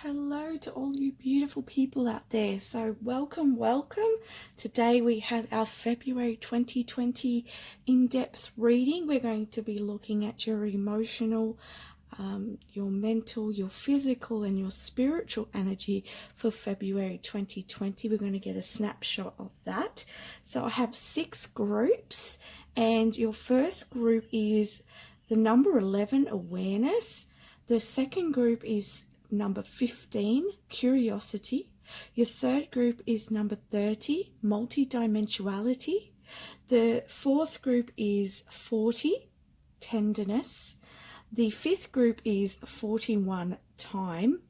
Hello to all you beautiful people out there. So welcome. Today we have our February 2020 in-depth reading. We're going to be looking at your emotional, your mental, your physical and your spiritual energy for February 2020. We're going to get a snapshot of that. So I have 6 groups, and your first group is the number 11, awareness. The second group is number 15, curiosity. Your third group is number 30, multidimensionality. The fourth group is 40, tenderness. The fifth group is 41, time.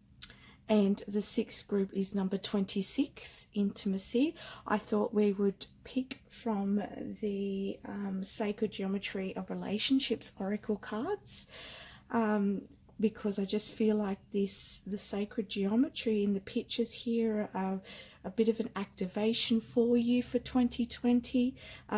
And the sixth group is number 26, intimacy. I thought we would pick from the Sacred Geometry of Relationships Oracle cards. Because I just feel like the sacred geometry in the pictures here are a bit of an activation for you for 2020.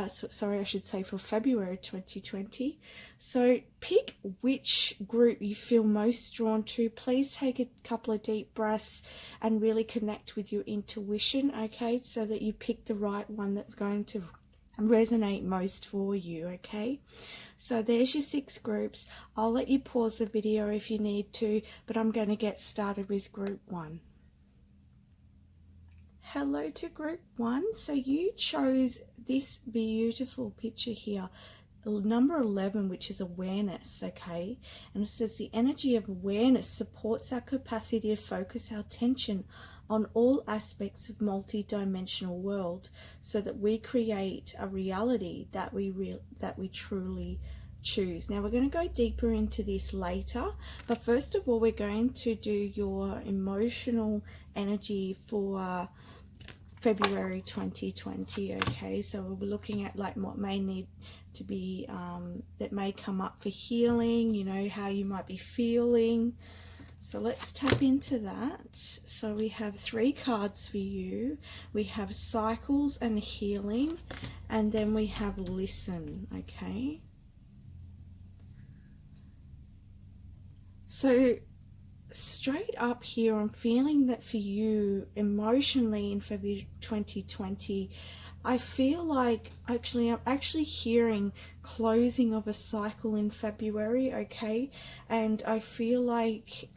Sorry, I should say for February 2020. So pick which group you feel most drawn to. Please take a couple of deep breaths and really connect with your intuition, okay? So that you pick the right one that's going to resonate most for you, okay? So there's your 6 groups. I'll let you pause the video if you need to, but I'm going to get started with group 1. Hello to group 1. So you chose this beautiful picture here, number 11, which is awareness, okay? And it says the energy of awareness supports our capacity to focus our attention on all aspects of multi-dimensional world so that we create a reality that we truly choose. Now we're going to go deeper into this later, but first of all we're going to do your emotional energy for February 2020, okay? So we'll be looking at like what may need to be that may come up for healing, you know, how you might be feeling. So let's tap into that. So we have 3 cards for you. We have cycles and healing, and then we have listen, okay? So straight up here, I'm feeling that for you emotionally in February 2020, I feel like I'm actually hearing closing of a cycle in February, okay? And I feel like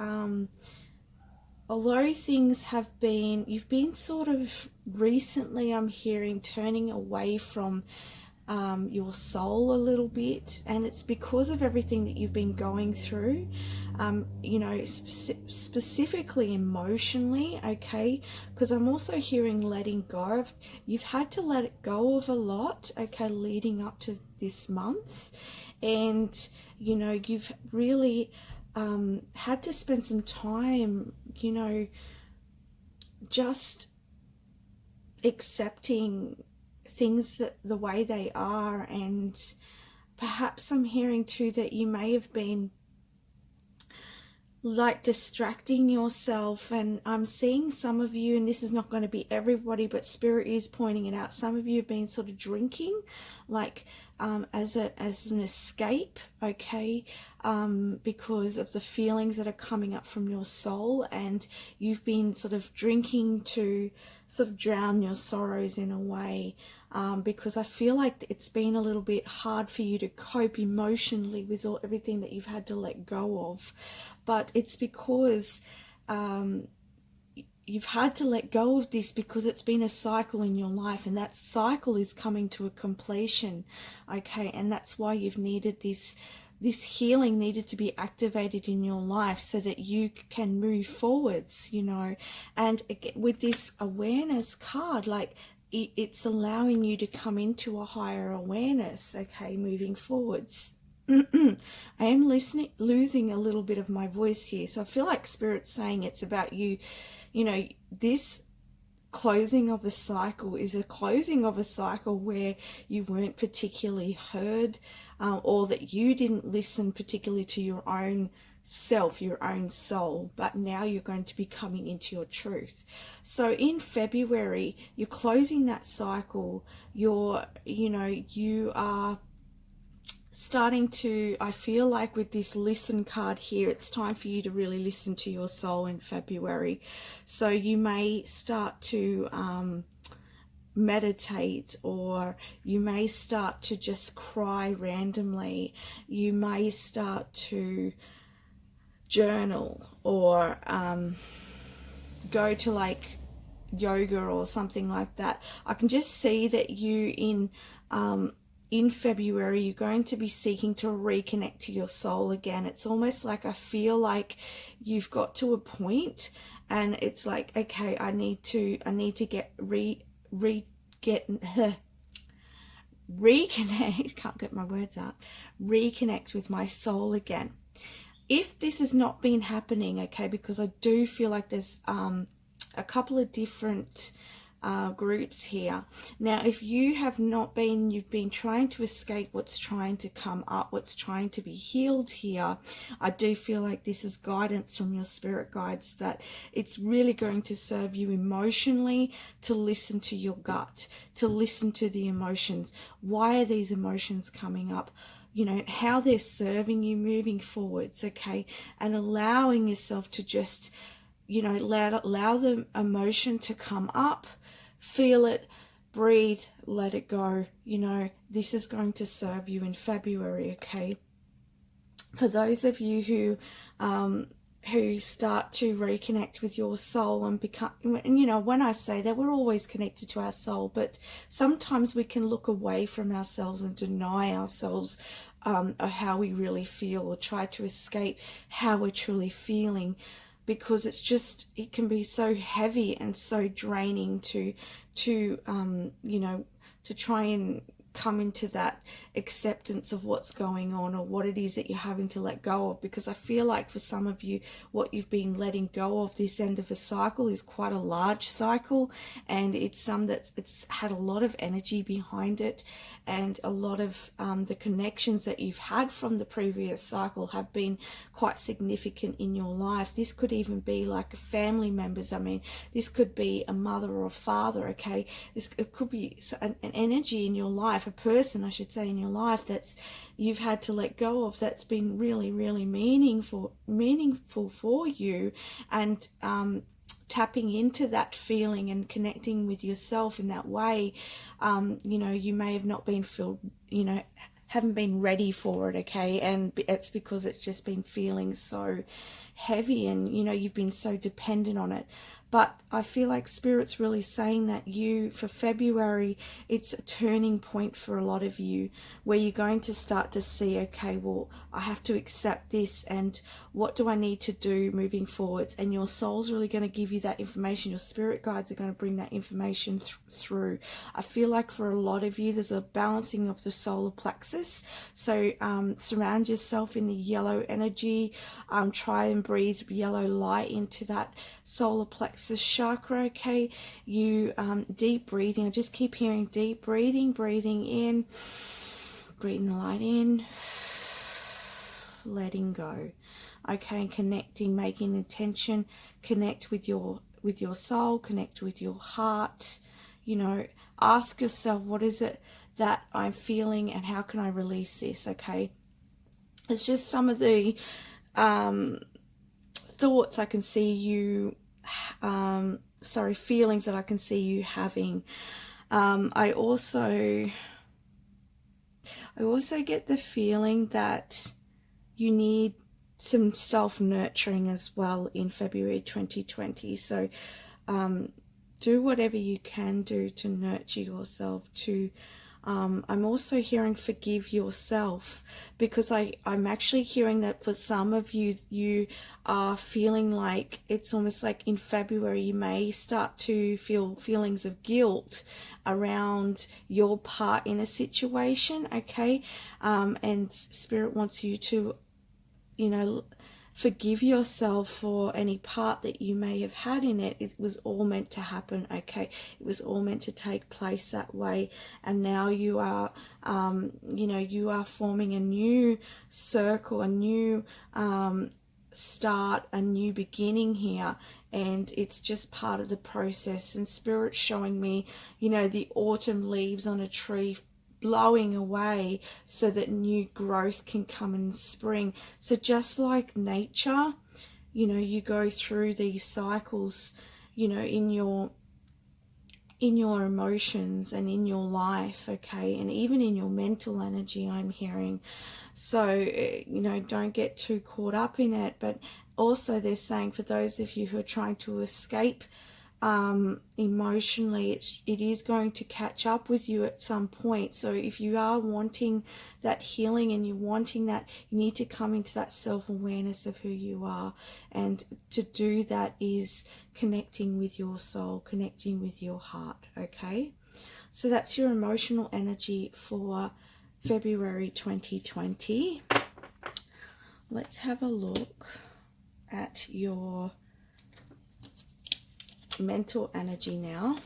although things have been, you've been sort of recently, I'm hearing, turning away from your soul a little bit, and it's because of everything that you've been going through, you know, specifically emotionally, okay? Because I'm also hearing letting go of, you've had to let it go of a lot, okay, leading up to this month, and you know, you've really had to spend some time, you know, just accepting things that the way they are. And perhaps I'm hearing too that you may have been like distracting yourself, and I'm seeing some of you, and this is not going to be everybody, but Spirit is pointing it out, some of you have been sort of drinking like as an escape, okay, because of the feelings that are coming up from your soul, and you've been sort of drinking to sort of drown your sorrows in a way. Because I feel like it's been a little bit hard for you to cope emotionally with everything that you've had to let go of. But it's because you've had to let go of this because it's been a cycle in your life, and that cycle is coming to a completion, okay? And that's why you've needed this healing needed to be activated in your life so that you can move forwards, you know. And with this awareness card, like, it's allowing you to come into a higher awareness, okay, moving forwards. I am losing a little bit of my voice here, so I feel like Spirit's saying it's about you. You know, this closing of a cycle is a closing of a cycle where you weren't particularly heard, or that you didn't listen particularly to your own self, your own soul, but now you're going to be coming into your truth. So in February, you're closing that cycle. You are starting to, I feel like with this listen card here, it's time for you to really listen to your soul in February. So you may start to meditate, or you may start to just cry randomly. You may start to journal, or go to like yoga or something like that. I can just see that you in February, you're going to be seeking to reconnect to your soul again. It's almost like I feel like you've got to a point and it's like, okay, I need to get reconnect, can't get my words out, reconnect with my soul again. If this has not been happening, okay, because I do feel like there's a couple of different groups here. Now, if you have not been, you've been trying to escape what's trying to come up, what's trying to be healed here, I do feel like this is guidance from your spirit guides that it's really going to serve you emotionally to listen to your gut, to listen to the emotions. Why are these emotions coming up? You know, how they're serving you moving forwards, okay? And allowing yourself to just, you know, allow the emotion to come up, feel it, breathe, let it go. You know, this is going to serve you in February, okay? For those of you who start to reconnect with your soul and become, and you know, when I say that, we're always connected to our soul, but sometimes we can look away from ourselves and deny ourselves how we really feel, or try to escape how we're truly feeling, because it's just, it can be so heavy and so draining to you know, to try and come into that acceptance of what's going on, or what it is that you're having to let go of. Because I feel like for some of you, what you've been letting go of this end of a cycle is quite a large cycle, and it's it's had a lot of energy behind it, and a lot of the connections that you've had from the previous cycle have been quite significant in your life. This could even be like family members. I mean, this could be a mother or a father, okay? It could be an energy in your life, a person, I should say, in your life that's you've had to let go of, that's been really, really meaningful for you. And tapping into that feeling and connecting with yourself in that way, you know, you may have not been haven't been ready for it, okay? And it's because it's just been feeling so heavy, and you know, you've been so dependent on it. But I feel like Spirit's really saying that for February, it's a turning point for a lot of you, where you're going to start to see, okay, well, I have to accept this, and what do I need to do moving forwards? And your soul's really going to give you that information. Your spirit guides are going to bring that information through. I feel like for a lot of you, there's a balancing of the solar plexus. So surround yourself in the yellow energy. Try and breathe yellow light into that solar plexus chakra, okay? You deep breathing. I just keep hearing deep breathing in, breathing the light in, letting go, okay? And connecting, making intention, connect with your soul, connect with your heart. You know, ask yourself, what is it that I'm feeling, and how can I release this, okay? It's just some of the thoughts I can see you feelings that I can see you having. I also get the feeling that you need some self-nurturing as well in February 2020. So do whatever you can do to nurture yourself, to I'm also hearing forgive yourself, because I'm actually hearing that for some of you, you are feeling like it's almost like in February you may start to feel feelings of guilt around your part in a situation, okay? And Spirit wants you to, you know, forgive yourself for any part that you may have had in it. It was all meant to happen, okay? It was all meant to take place that way. And now you are, you know, you are forming a new circle, a new start, a new beginning here. And it's just part of the process. And Spirit's showing me, you know, the autumn leaves on a tree blowing away so that new growth can come in spring. So just like nature, you know, you go through these cycles, you know, in your emotions and in your life, okay, and even in your mental energy, I'm hearing. So, you know, don't get too caught up in it. But also they're saying for those of you who are trying to escape emotionally, it is going to catch up with you at some point. So if you are wanting that healing and you're wanting that, you need to come into that self-awareness of who you are, and to do that is connecting with your soul, connecting with your heart. Okay, so that's your emotional energy for February 2020. Let's have a look at your mental energy now.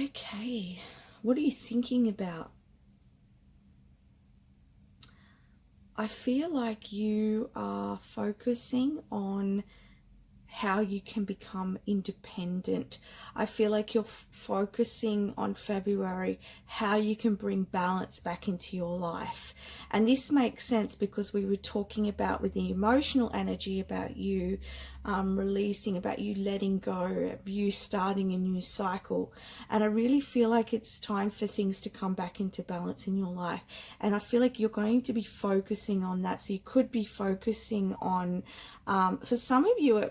Okay, what are you thinking about? I feel like you are focusing on how you can become independent. I feel like you're focusing on February, how you can bring balance back into your life. And this makes sense because we were talking about with the emotional energy about you releasing, about you letting go, you starting a new cycle. And I really feel like it's time for things to come back into balance in your life. And I feel like you're going to be focusing on that. So you could be focusing on, for some of you,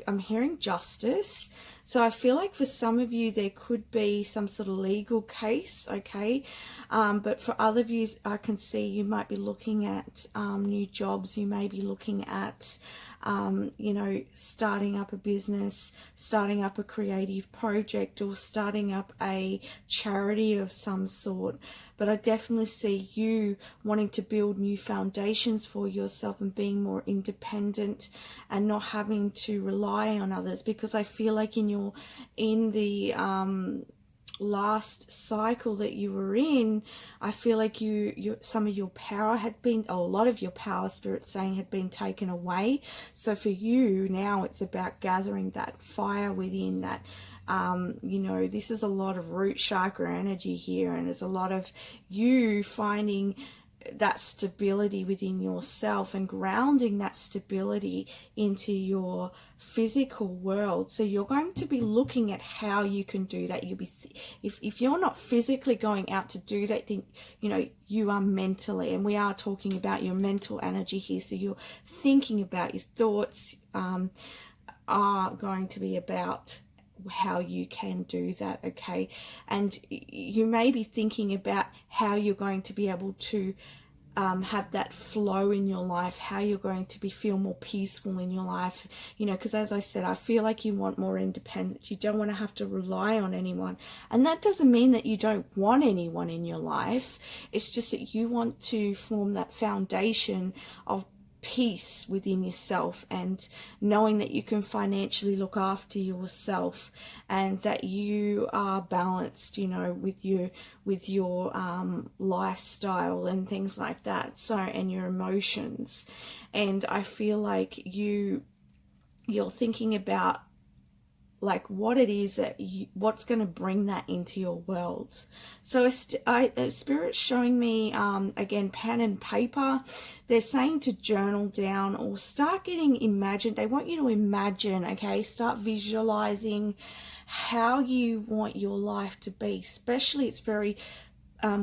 I'm hearing justice. So I feel like for some of you, there could be some sort of legal case, okay? But for other of you, I can see you might be looking at new jobs. You may be looking at, you know, starting up a business, starting up a creative project, or starting up a charity of some sort. But I definitely see you wanting to build new foundations for yourself and being more independent and not having to rely on others, because I feel like in the last cycle that you were in, I feel like some of your power had been, a lot of your power, Spirit saying, had been taken away. So for you now, it's about gathering that fire within, that you know, this is a lot of root chakra energy here, and there's a lot of you finding that stability within yourself and grounding that stability into your physical world. So you're going to be looking at how you can do that. You'll be if you're not physically going out to do that, then you know you are mentally, and we are talking about your mental energy here. So you're thinking about your thoughts are going to be about how you can do that, okay? And you may be thinking about how you're going to be able to have that flow in your life, how you're going to feel more peaceful in your life, you know, because as I said, I feel like you want more independence. You don't want to have to rely on anyone, and that doesn't mean that you don't want anyone in your life. It's just that you want to form that foundation of peace within yourself, and knowing that you can financially look after yourself, and that you are balanced, you know, with your lifestyle and things like that, so, and your emotions. And I feel like you're thinking about like what it is that what's going to bring that into your world. So Spirit's showing me again pen and paper. They're saying to journal down or start getting imagined. They want you to imagine, okay, start visualizing how you want your life to be. Especially it's very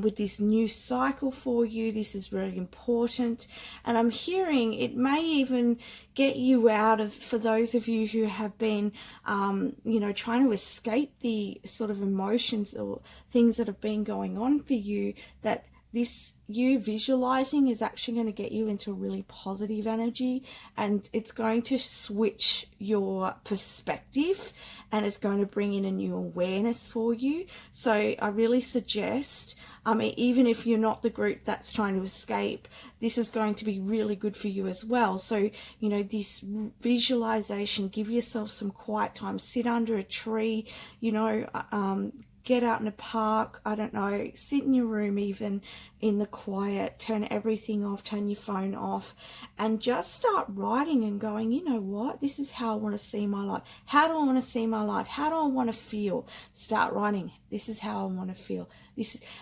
with this new cycle for you, this is really important. And I'm hearing it may even get you out of, for those of you who have been, you know, trying to escape the sort of emotions or things that have been going on for you, that this you visualizing is actually going to get you into a really positive energy, and it's going to switch your perspective, and it's going to bring in a new awareness for you. So I really suggest, even if you're not the group that's trying to escape, this is going to be really good for you as well. So, you know, this visualization, give yourself some quiet time, sit under a tree, you know, get out in a park, I don't know, sit in your room even in the quiet, turn everything off, turn your phone off, and just start writing and going, you know what, this is how I want to see my life. How do I want to see my life? How do I want to feel? Start writing. This is how I want to feel.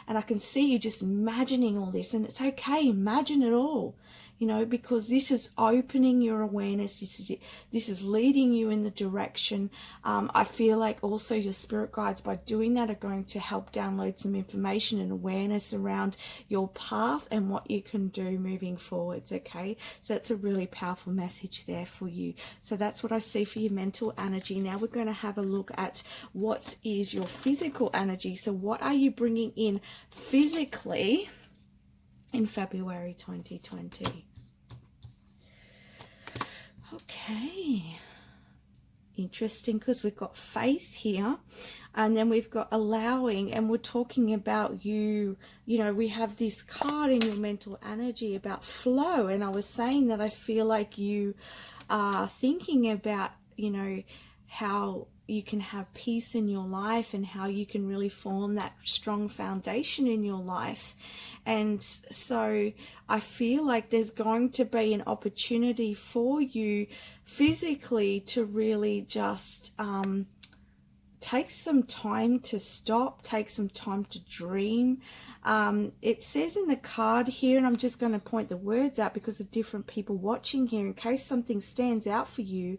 And I can see you just imagining all this, and it's okay, imagine it all. You know, because this is opening your awareness. This is leading you in the direction. I feel like also your spirit guides, by doing that, are going to help download some information and awareness around your path and what you can do moving forwards. Okay, so that's a really powerful message there for you. So that's what I see for your mental energy. Now we're going to have a look at what is your physical energy. So what are you bringing in physically in February 2020? Okay, interesting, because we've got faith here, and then we've got allowing, and we're talking about you know, we have this card in your mental energy about flow, and I was saying that I feel like you are thinking about, you know, how you can have peace in your life and how you can really form that strong foundation in your life. And so I feel like there's going to be an opportunity for you physically to really just take some time to stop, take some time to dream. It says in the card here, and I'm just going to point the words out because of different people watching here, in case something stands out for you: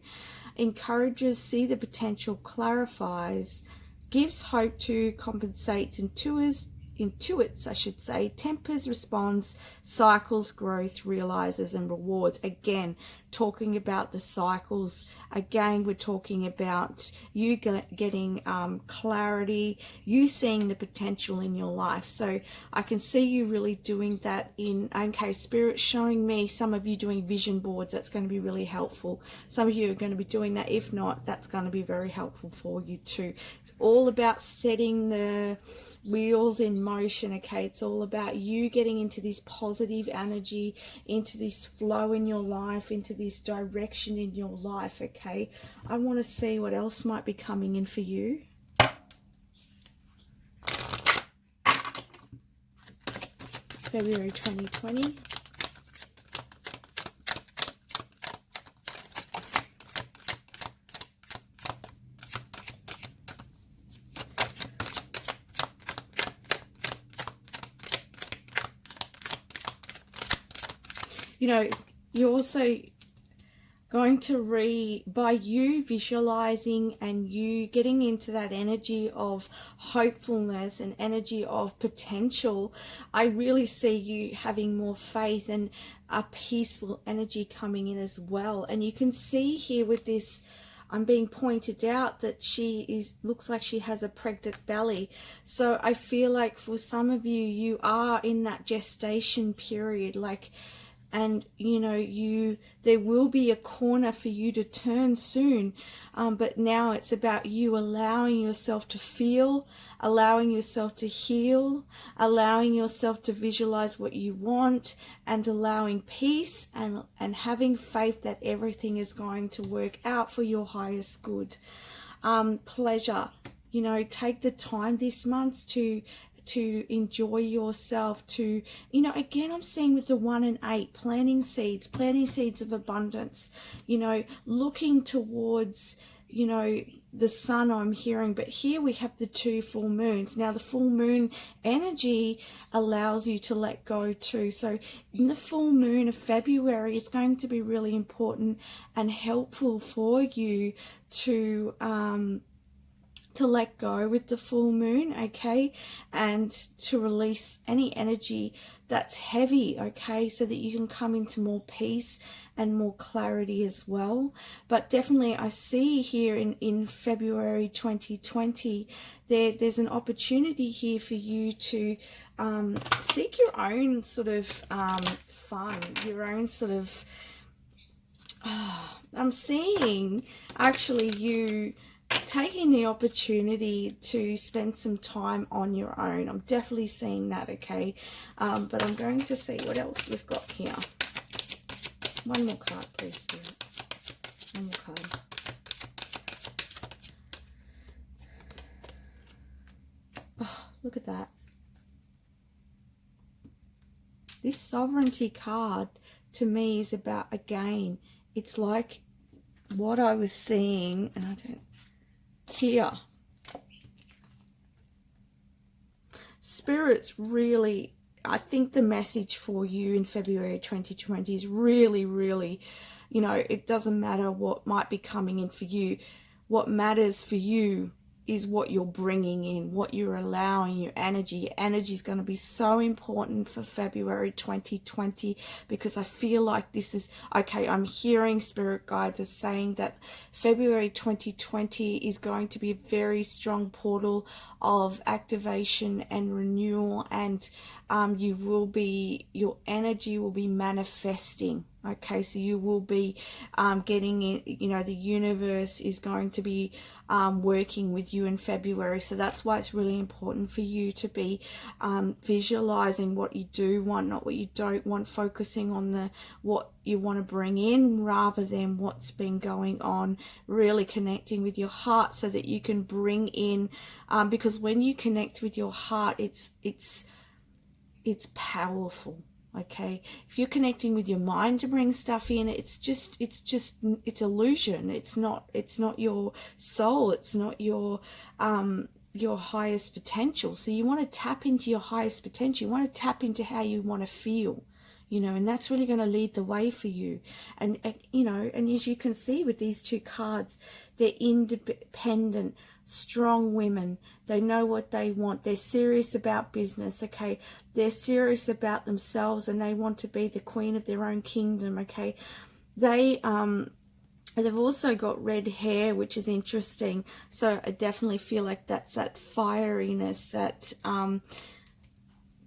encourages, see the potential, clarifies, gives hope to, compensates, intuits, I should say, tempers, responds, cycles, growth, realizes, and rewards. Again, talking about the cycles. Again, we're talking about you getting clarity, you seeing the potential in your life. So I can see you really doing that okay, Spirit showing me some of you doing vision boards. That's going to be really helpful. Some of you are going to be doing that. If not, that's going to be very helpful for you too. It's all about setting the wheels in motion. Okay, it's all about you getting into this positive energy, into this flow in your life, into this direction in your life. Okay, I want to see what else might be coming in for you. February 2020. You know, you're also going to by you visualizing and you getting into that energy of hopefulness and energy of potential, I really see you having more faith and a peaceful energy coming in as well. And you can see here with this, I'm being pointed out that looks like she has a pregnant belly. So I feel like for some of you, you are in that gestation period, and you know, there will be a corner for you to turn soon, but now it's about you allowing yourself to feel, allowing yourself to heal, allowing yourself to visualize what you want, and allowing peace and having faith that everything is going to work out for your highest good. Pleasure, you know, take the time this month to enjoy yourself, to, you know, again, I'm seeing with the 1 and 8, planting seeds of abundance, you know, looking towards, you know, the sun, I'm hearing, but here we have the 2 full moons. Now the full moon energy allows you to let go too. So in the full moon of February, it's going to be really important and helpful for you to let go with the full moon, okay, and to release any energy that's heavy, okay, so that you can come into more peace and more clarity as well. But definitely I see here in February 2020, there's an opportunity here for you to seek your own sort of fun, your own sort of, I'm seeing actually you taking the opportunity to spend some time on your own. I'm definitely seeing that, okay? But I'm going to see what else we've got here. One more card, please, Spirit. One more card. look at that. This sovereignty card to me is about, again, it's like what I was seeing, and I don't, here. Spirits really, I think the message for you in February 2020 is really, really, you know, it doesn't matter what might be coming in for you. What matters for you is what you're bringing in, what you're allowing, your energy. Your energy is going to be so important for February 2020, because I feel like this is, okay, I'm hearing spirit guides are saying that February 2020 is going to be a very strong portal of activation and renewal, and your energy will be manifesting. Okay, so you will be getting it, you know, the universe is going to be working with you in February. So that's why it's really important for you to be visualizing what you do want, not what you don't want, focusing on what you want to bring in rather than what's been going on, really connecting with your heart so that you can bring in, because when you connect with your heart, it's powerful. Okay, if you're connecting with your mind to bring stuff in, it's illusion. It's not your soul. It's not your highest potential. So you want to tap into your highest potential. You want to tap into how you want to feel, you know, and that's really going to lead the way for you. And you know, and as you can see with these two cards, they're independent, strong women. They know what they want. They're serious about business. Okay, they're serious about themselves, and they want to be the queen of their own kingdom. Okay, they've also got red hair, which is interesting. So I definitely feel like that's that fieriness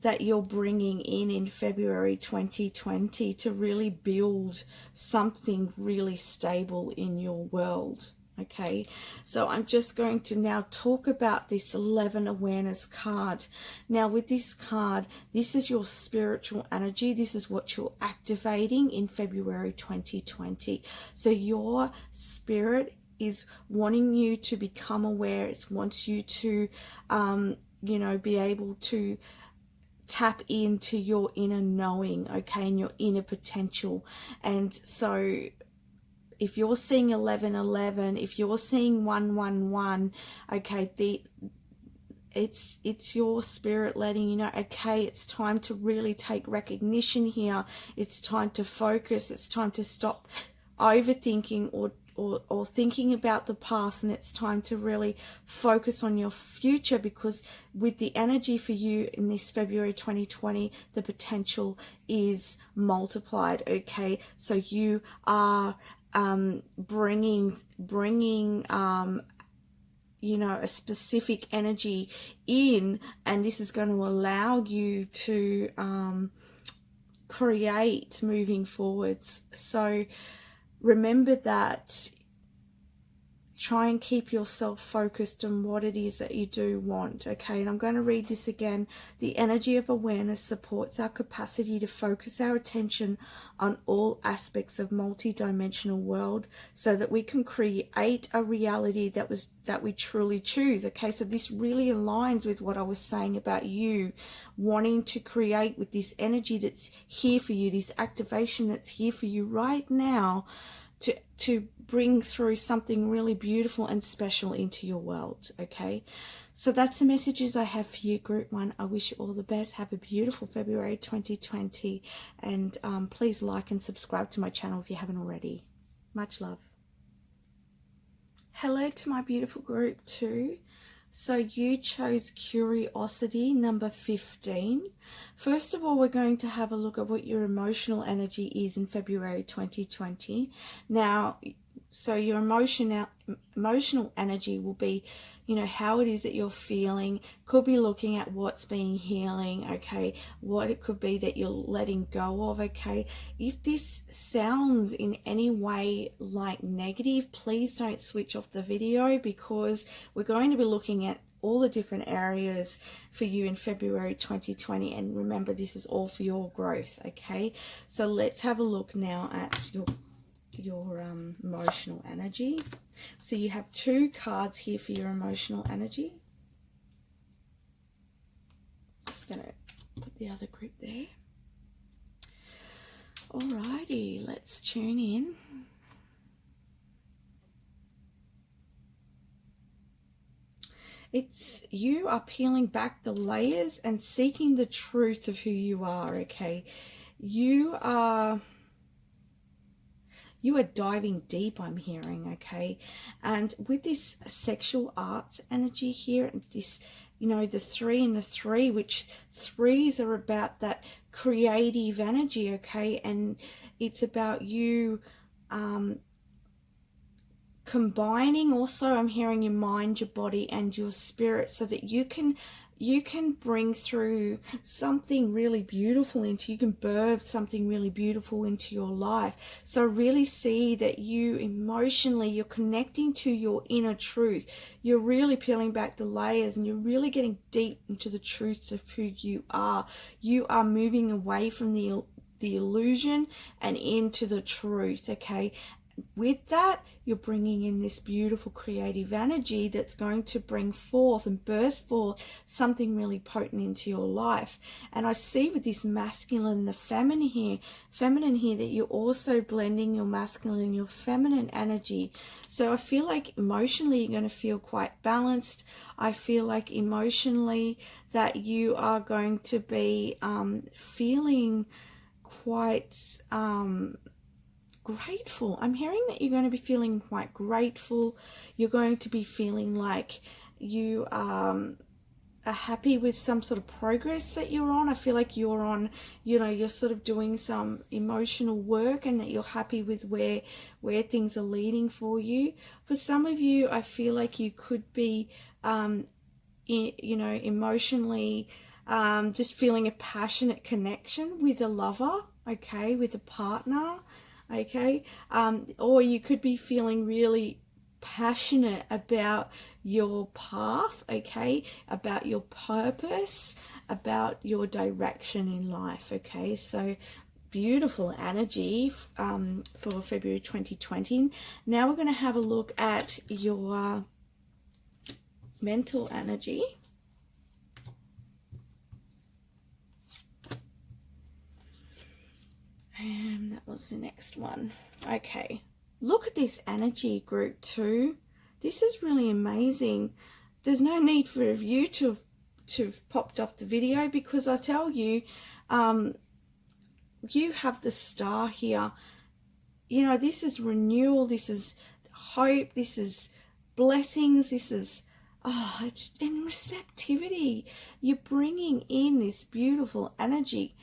that you're bringing in February 2020 to really build something really stable in your world. Okay, so I'm just going to now talk about this 11 awareness card. Now with this card, this is your spiritual energy. This is what you're activating in February 2020. So your spirit is wanting you to become aware. It wants you to, you know, be able to tap into your inner knowing, okay, and your inner potential. And so if you're seeing 1111, if you're seeing 111, okay, it's your spirit letting you know, okay, it's time to really take recognition here. It's time to focus. It's time to stop overthinking or thinking about the past, and it's time to really focus on your future, because with the energy for you in this February 2020, the potential is multiplied. Okay, so you are bringing you know, a specific energy in, and this is going to allow you to create moving forwards. So remember that. Try and keep yourself focused on what it is that you do want, okay? And I'm going to read this again. The energy of awareness supports our capacity to focus our attention on all aspects of multi-dimensional world so that we can create a reality that we truly choose, okay? So this really aligns with what I was saying about you wanting to create with this energy that's here for you, this activation that's here for you right now, to bring through something really beautiful and special into your world, okay? So that's the messages I have for you, Group 1. I wish you all the best. Have a beautiful February 2020, and please like and subscribe to my channel if you haven't already. Much love. Hello to my beautiful Group 2. So you chose curiosity, number 15. First of all, we're going to have a look at what your emotional energy is in February 2020. Now, so your emotional energy will be, you know, how it is that you're feeling. Could be looking at what's being healing, okay, what it could be that you're letting go of, okay. If this sounds in any way like negative, please don't switch off the video, because we're going to be looking at all the different areas for you in February 2020, and remember, this is all for your growth, okay. So let's have a look now at your emotional energy. So you have two cards here for your emotional energy. Just going to put the other grip there. Alrighty, let's tune in. It's you are peeling back the layers and seeking the truth of who you are, okay? You are diving deep, I'm hearing, okay? And with this sexual arts energy here, and this, you know, the 3 and the 3, which 3s are about that creative energy, okay? And it's about you combining also, I'm hearing, your mind, your body, and your spirit, so that you can bring through something really beautiful you can birth something really beautiful into your life. So really see that you emotionally, you're connecting to your inner truth. You're really peeling back the layers and you're really getting deep into the truth of who you are. You are moving away from the illusion and into the truth, okay? With that, you're bringing in this beautiful creative energy that's going to bring forth and birth forth something really potent into your life. And I see with this masculine and the feminine here, that you're also blending your masculine and your feminine energy. So I feel like emotionally you're going to feel quite balanced. I feel like emotionally that you are going to be feeling quite grateful. I'm hearing that you're going to be feeling quite grateful. You're going to be feeling like you are happy with some sort of progress that you're on. I feel like you're on, you know, you're sort of doing some emotional work and that you're happy with where things are leading for you. For some of you, I feel like you could be, you know, emotionally just feeling a passionate connection with a lover, okay, with a partner. Okay, or you could be feeling really passionate about your path, okay, about your purpose, about your direction in life, okay? So beautiful energy for February 2020. Now we're going to have a look at your mental energy. And that was the next one. Okay, look at this energy, group 2. This is really amazing. There's no need for you to have popped off the video, because I tell you, you have the star here. You know, this is renewal, this is hope, this is blessings, this is, it's in receptivity. You're bringing in this beautiful energy.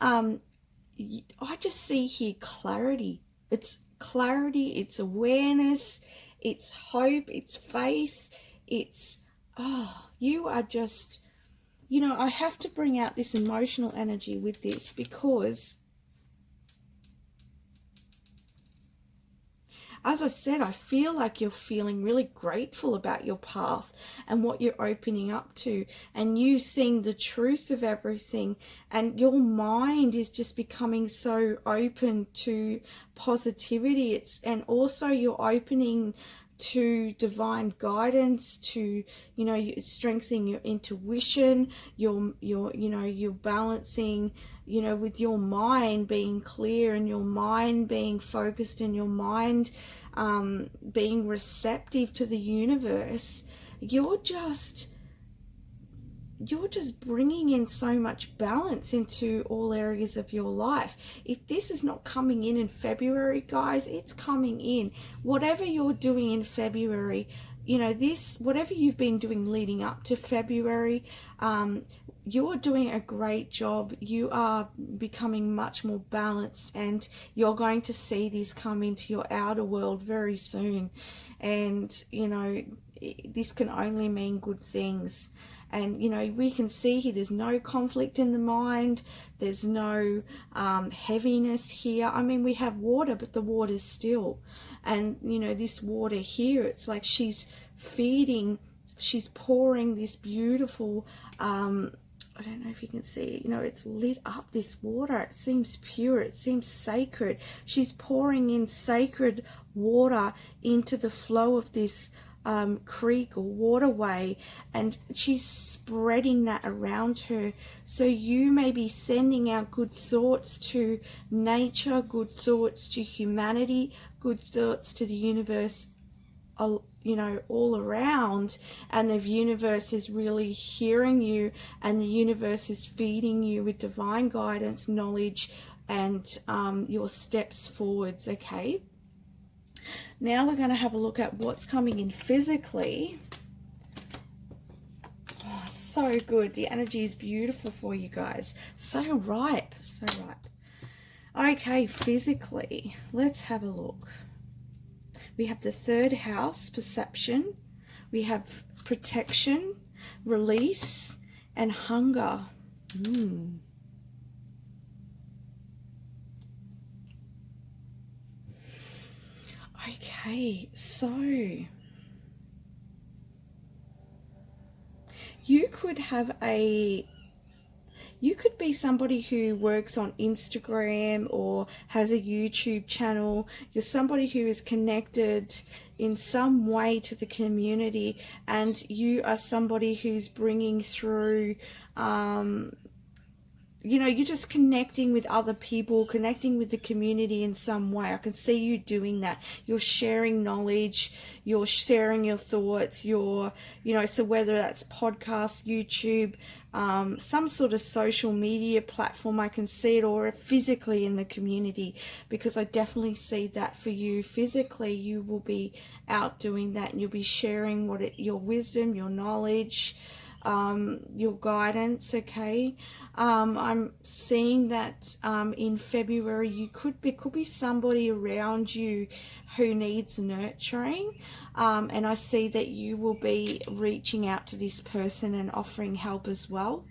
I just see here clarity. It's clarity, it's awareness, it's hope, it's faith, it's, you are just, you know, I have to bring out this emotional energy with this, because as I said, I feel like you're feeling really grateful about your path and what you're opening up to, and you seeing the truth of everything, and your mind is just becoming so open to positivity. And also you're opening to divine guidance, to, you know, strengthening your intuition, you're balancing, you know, with your mind being clear and your mind being focused and your mind being receptive to the universe. You're just bringing in so much balance into all areas of your life. If this is not coming in February, guys, it's coming in. Whatever you're doing in February, you know, whatever you've been doing leading up to February, you're doing a great job. You are becoming much more balanced, and you're going to see this come into your outer world very soon. And, you know, this can only mean good things. And, you know, we can see here there's no conflict in the mind. There's no heaviness here. I mean, we have water, but the water's still. And, you know, this water here, it's like she's feeding, she's pouring this beautiful, I don't know if you can see, you know, it's lit up, this water. It seems pure. It seems sacred. She's pouring in sacred water into the flow of this creek or waterway, and she's spreading that around her. So you may be sending out good thoughts to nature, good thoughts to humanity, good thoughts to the universe, you know, all around, and the universe is really hearing you, and the universe is feeding you with divine guidance, knowledge, and your steps forwards. Okay, now we're going to have a look at what's coming in physically. Oh, so good. The energy is beautiful for you guys. So ripe, so ripe. Okay, physically, let's have a look. We have the third house, perception. We have protection, release, and hunger. Okay, so you could be somebody who works on Instagram or has a YouTube channel. You're somebody who is connected in some way to the community, and you are somebody who's bringing through, you know, you're just connecting with other people, connecting with the community in some way. I can see you doing that. You're sharing knowledge, you're sharing your thoughts, you know, so whether that's podcast, YouTube, some sort of social media platform, I can see it, or physically in the community, because I definitely see that for you. Physically, you will be out doing that, and you'll be sharing your wisdom, your knowledge, your guidance. Okay, I'm seeing that in February there could be somebody around you who needs nurturing, and I see that you will be reaching out to this person and offering help as well.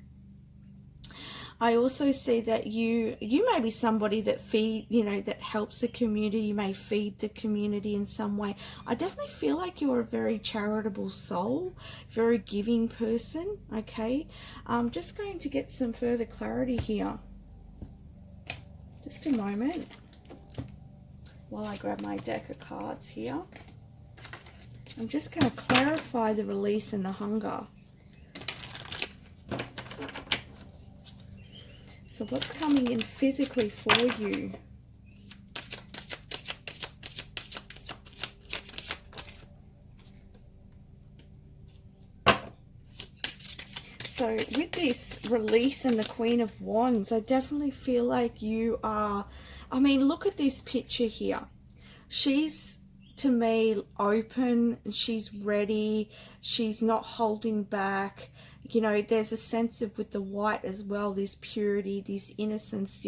I also see that you may be somebody that that helps the community. You may feed the community in some way. I definitely feel like you're a very charitable soul, very giving person. Okay, I'm just going to get some further clarity here. Just a moment while I grab my deck of cards here. I'm just going to clarify the release and the hunger. So what's coming in physically for you? So with this release and the Queen of Wands, I definitely feel like you are, I mean, look at this picture here. She's, to me, open, she's ready, she's not holding back. You know, there's a sense of, with the white as well, this purity, this innocence,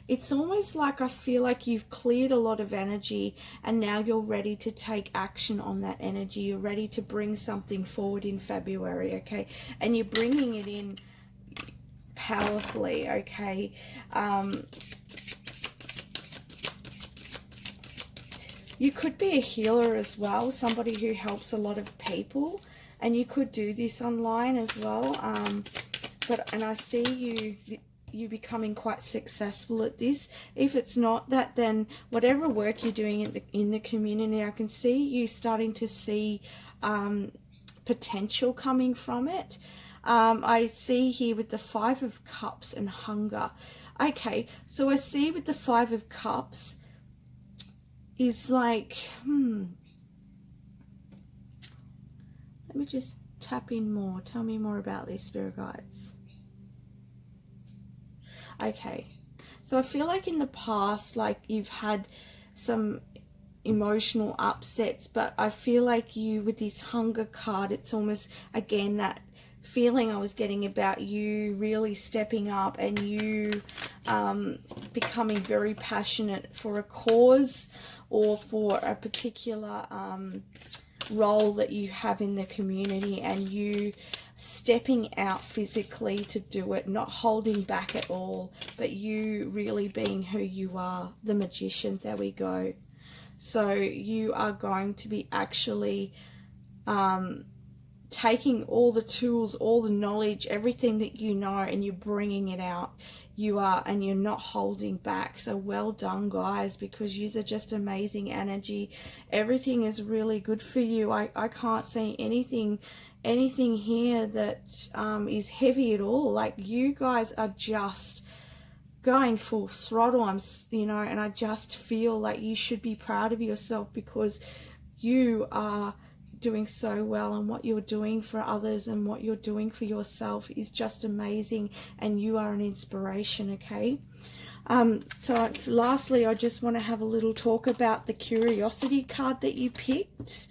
it's almost like I feel like you've cleared a lot of energy, and now you're ready to take action on that energy. You're ready to bring something forward in February, okay? And you're bringing it in powerfully, okay? You could be a healer as well, somebody who helps a lot of people. And you could do this online as well, and I see you becoming quite successful at this. If it's not that, then whatever work you're doing in the community, I can see you starting to see potential coming from it. I see here with the Five of Cups and hunger. Okay, so I see with the Five of Cups is like, let me just tap in more. Tell me more about these spirit guides. Okay, so I feel like in the past, like you've had some emotional upsets, but I feel like you, with this hunger card, it's almost, again, that feeling I was getting about you really stepping up and you becoming very passionate for a cause or for a particular role that you have in the community, and you stepping out physically to do it, not holding back at all, but you really being who you are, the magician. There we go. So you are going to be actually taking all the tools, all the knowledge, everything that you know, and you're bringing it out. And you're not holding back. So well done, guys, because you are just amazing energy. Everything is really good for you. I can't see anything here that is heavy at all. Like, you guys are just going full throttle, and I just feel like you should be proud of yourself, because you are doing so well, and what you're doing for others and what you're doing for yourself is just amazing, and you are an inspiration. Okay, so lastly, I just want to have a little talk about the curiosity card that you picked.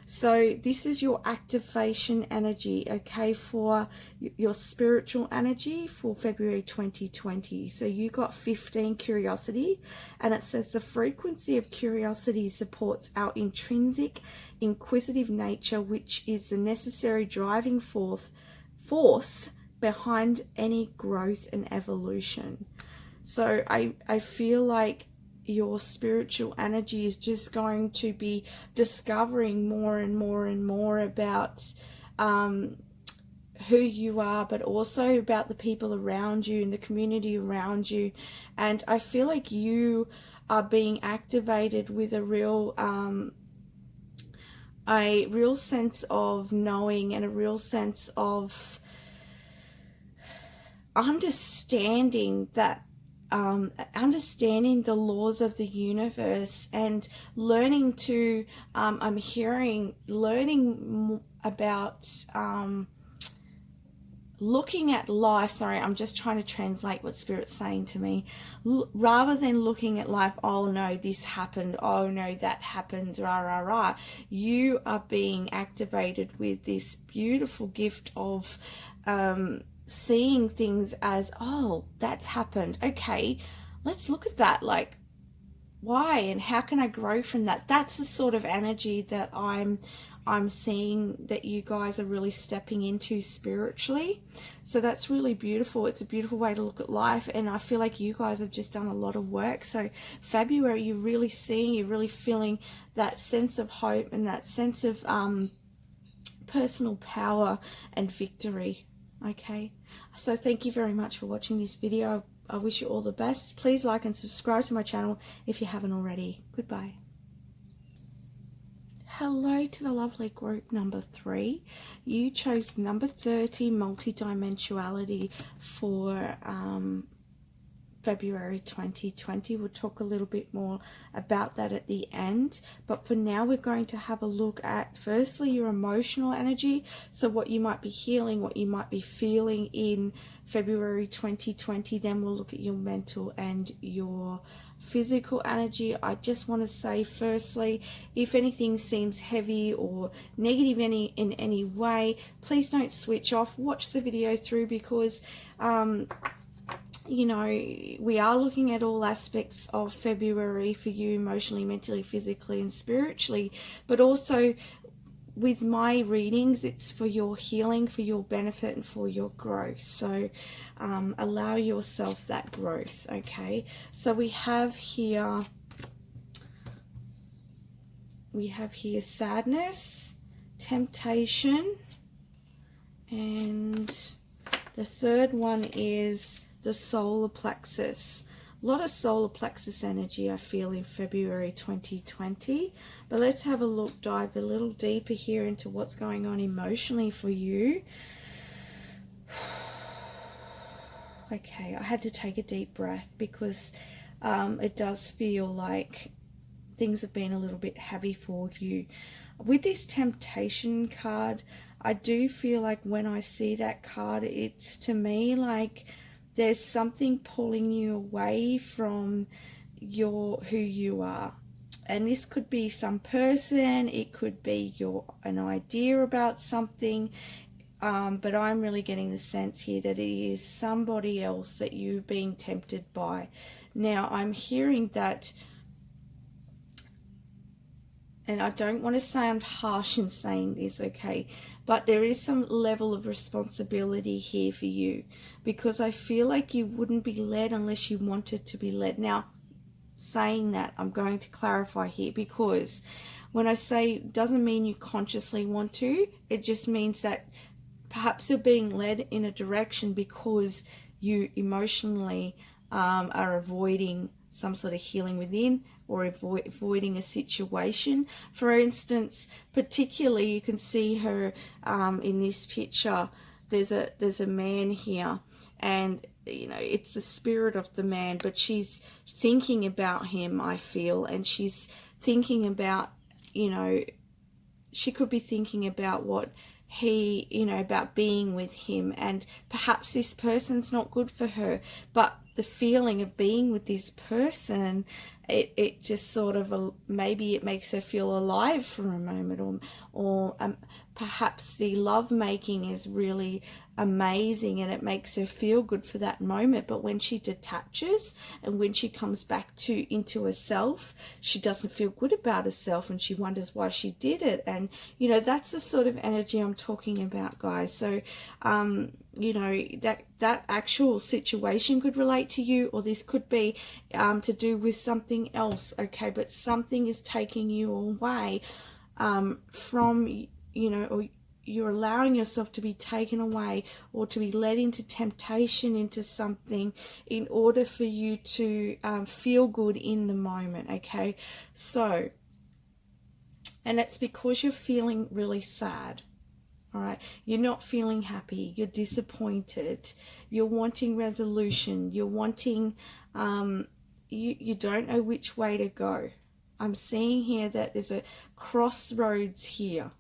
So this is your activation energy, okay, for your spiritual energy for February 2020. So you got 15, curiosity, and it says the frequency of curiosity supports our intrinsic inquisitive nature, which is the necessary driving force behind any growth and evolution. So I feel like your spiritual energy is just going to be discovering more and more and more about who you are, but also about the people around you and the community around you. And I feel like you are being activated with a real sense of knowing, and a real sense of understanding that understanding the laws of the universe, and learning to learning about looking at life. Sorry, I'm just trying to translate what Spirit's saying to me. Rather than looking at life, oh no, this happened, oh no, that happened, rah rah rah, you are being activated with this beautiful gift of seeing things as, oh, that's happened, okay, let's look at that, like, why and how can I grow from that? That's the sort of energy that I'm seeing that you guys are really stepping into spiritually. So that's really beautiful. It's a beautiful way to look at life, and I feel like you guys have just done a lot of work. So February, you're really feeling that sense of hope and that sense of personal power and victory. Okay, so thank you very much for watching this video. I wish you all the best. Please like and subscribe to my channel if you haven't already. Goodbye. Hello to the lovely group number 3. You chose number 30, multidimensionality, for February 2020. We'll talk a little bit more about that at the end, but for now we're going to have a look at firstly your emotional energy, so what you might be healing, what you might be feeling in February 2020. Then we'll look at your mental and your physical energy. I just want to say firstly, if anything seems heavy or negative in any way, please don't switch off. Watch the video through, because you know, we are looking at all aspects of February for you, emotionally, mentally, physically and spiritually, but also with my readings, it's for your healing, for your benefit and for your growth. So allow yourself that growth. Okay, so we have here sadness, temptation, and the third one is the solar plexus. A lot of solar plexus energy I feel in February 2020. But let's have a look, dive a little deeper here into what's going on emotionally for you. Okay, I had to take a deep breath, because it does feel like things have been a little bit heavy for you. With this temptation card, I do feel like when I see that card, it's to me like there's something pulling you away from who you are. And this could be some person, it could be an idea about something, but I'm really getting the sense here that it is somebody else that you're being tempted by. Now I'm hearing that, and I don't want to sound harsh in saying this, okay, but there is some level of responsibility here for you, because I feel like you wouldn't be led unless you wanted to be led. Now, saying that, I'm going to clarify here, because when I say doesn't mean you consciously want to, it just means that perhaps you're being led in a direction because you emotionally are avoiding some sort of healing within, or avoiding a situation. For instance, particularly you can see her in this picture. There's a man here, and you know, it's the spirit of the man, but she's thinking about him, I feel, and she's thinking about, you know, she could be thinking about what he, you know, about being with him, and perhaps this person's not good for her, but the feeling of being with this person, it just sort of, maybe it makes her feel alive for a moment, or perhaps the love making is really amazing and it makes her feel good for that moment, but when she detaches and when she comes back into herself, she doesn't feel good about herself and she wonders why she did it. And you know, that's the sort of energy I'm talking about, guys. So you know, that actual situation could relate to you, or this could be to do with something else, okay? But something is taking you away from, you know, or you're allowing yourself to be taken away or to be led into temptation, into something, in order for you to feel good in the moment, okay? So, and it's because you're feeling really sad, all right? You're not feeling happy, you're disappointed, you're wanting resolution, you're wanting, you don't know which way to go. I'm seeing here that there's a crossroads here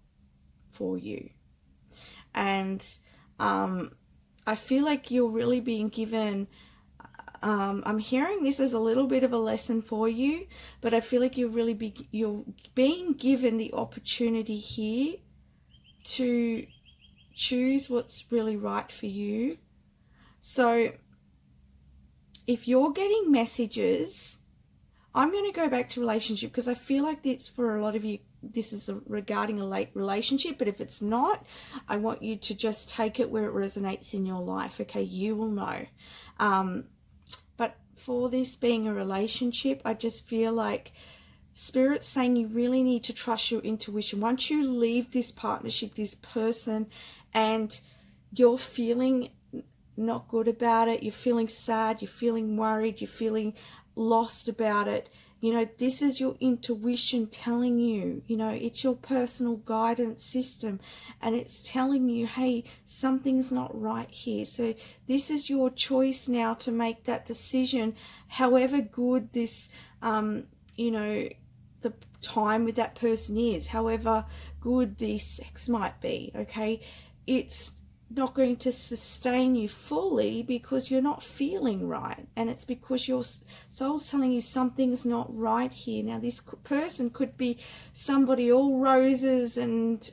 for you. And I feel like you're really being given, I'm hearing this as a little bit of a lesson for you, but I feel like you're being given the opportunity here to choose what's really right for you. So if you're getting messages, I'm going to go back to relationship, because I feel like it's for a lot of you, this is regarding a late relationship, but if it's not, I want you to just take it where it resonates in your life, okay? You will know. But for this being a relationship, I just feel like Spirit's saying you really need to trust your intuition. Once you leave this partnership, this person, and you're feeling not good about it, you're feeling sad, you're feeling worried, you're feeling lost about it, you know, this is your intuition telling you, you know, it's your personal guidance system, and it's telling you, hey, something's not right here. So this is your choice now to make that decision, however good this, you know, the time with that person is, however good the sex might be, okay? It's not going to sustain you fully because you're not feeling right, and it's because your soul's telling you something's not right here. Now this person could be somebody all roses and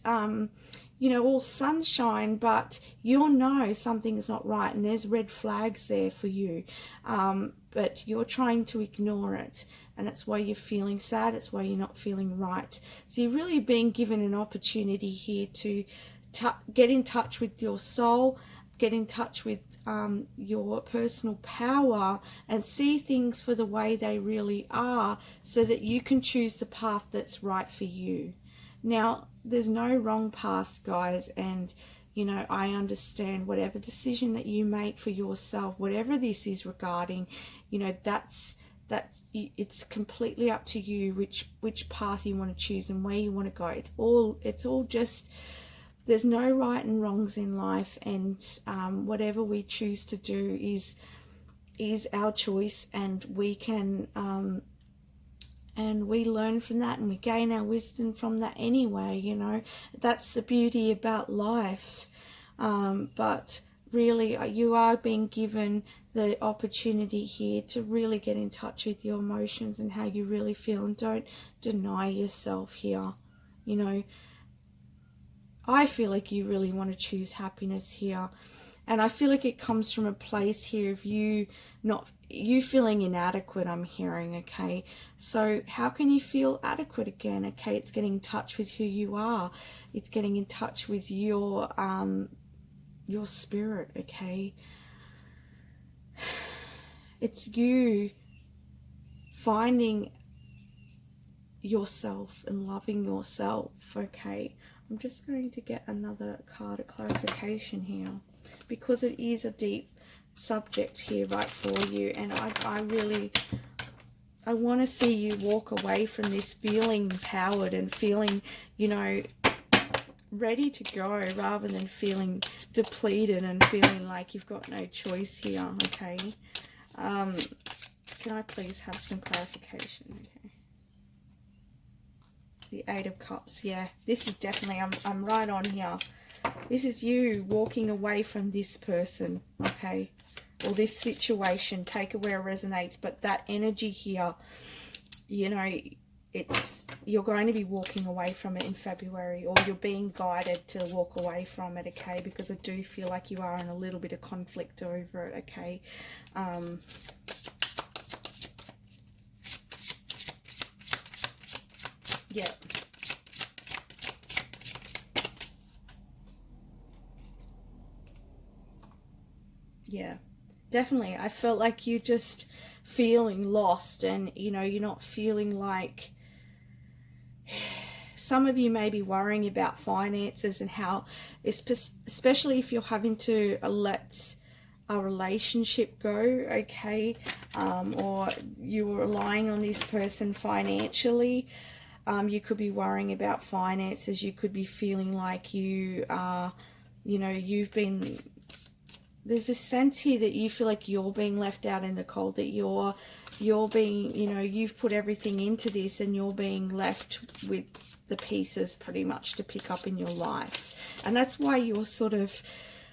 you know, all sunshine, but you'll know something's not right, and there's red flags there for you, but you're trying to ignore it, and it's why you're feeling sad, it's why you're not feeling right. So you're really being given an opportunity here to get in touch with your soul, get in touch with your personal power, and see things for the way they really are, so that you can choose the path that's right for you. Now, there's no wrong path, guys, and you know, I understand whatever decision that you make for yourself, whatever this is regarding, you know, that's it's completely up to you which path you want to choose and where you want to go. It's all just, there's no right and wrongs in life, and whatever we choose to do is our choice, and we can and we learn from that, and we gain our wisdom from that anyway, you know. That's the beauty about life. But really, you are being given the opportunity here to really get in touch with your emotions and how you really feel, and don't deny yourself here, you know. I feel like you really want to choose happiness here, and I feel like it comes from a place here of you feeling inadequate, I'm hearing, okay? So how can you feel adequate again? Okay, it's getting in touch with who you are. It's getting in touch with your spirit, okay? It's you finding yourself and loving yourself, okay? I'm just going to get another card of clarification here, because it is a deep subject here, right, for you. And I want to see you walk away from this feeling empowered and feeling, you know, ready to go, rather than feeling depleted and feeling like you've got no choice here, okay? Can I please have some clarification? Okay. The Eight of Cups, yeah. This is definitely, I'm right on here. This is you walking away from this person, okay? Or this situation. Take it where it resonates. But that energy here, you know, you're going to be walking away from it in February, or you're being guided to walk away from it, okay? Because I do feel like you are in a little bit of conflict over it, okay? Yeah. Yeah, definitely. I felt like you just feeling lost, and, you know, you're not feeling like, some of you may be worrying about finances and how, especially if you're having to let a relationship go, okay, or you were relying on this person financially. You could be worrying about finances. You could be feeling like you are, you know, there's this sense here that you feel like you're being left out in the cold, that you're being, you know, you've put everything into this and you're being left with the pieces pretty much to pick up in your life. And that's why you're sort of,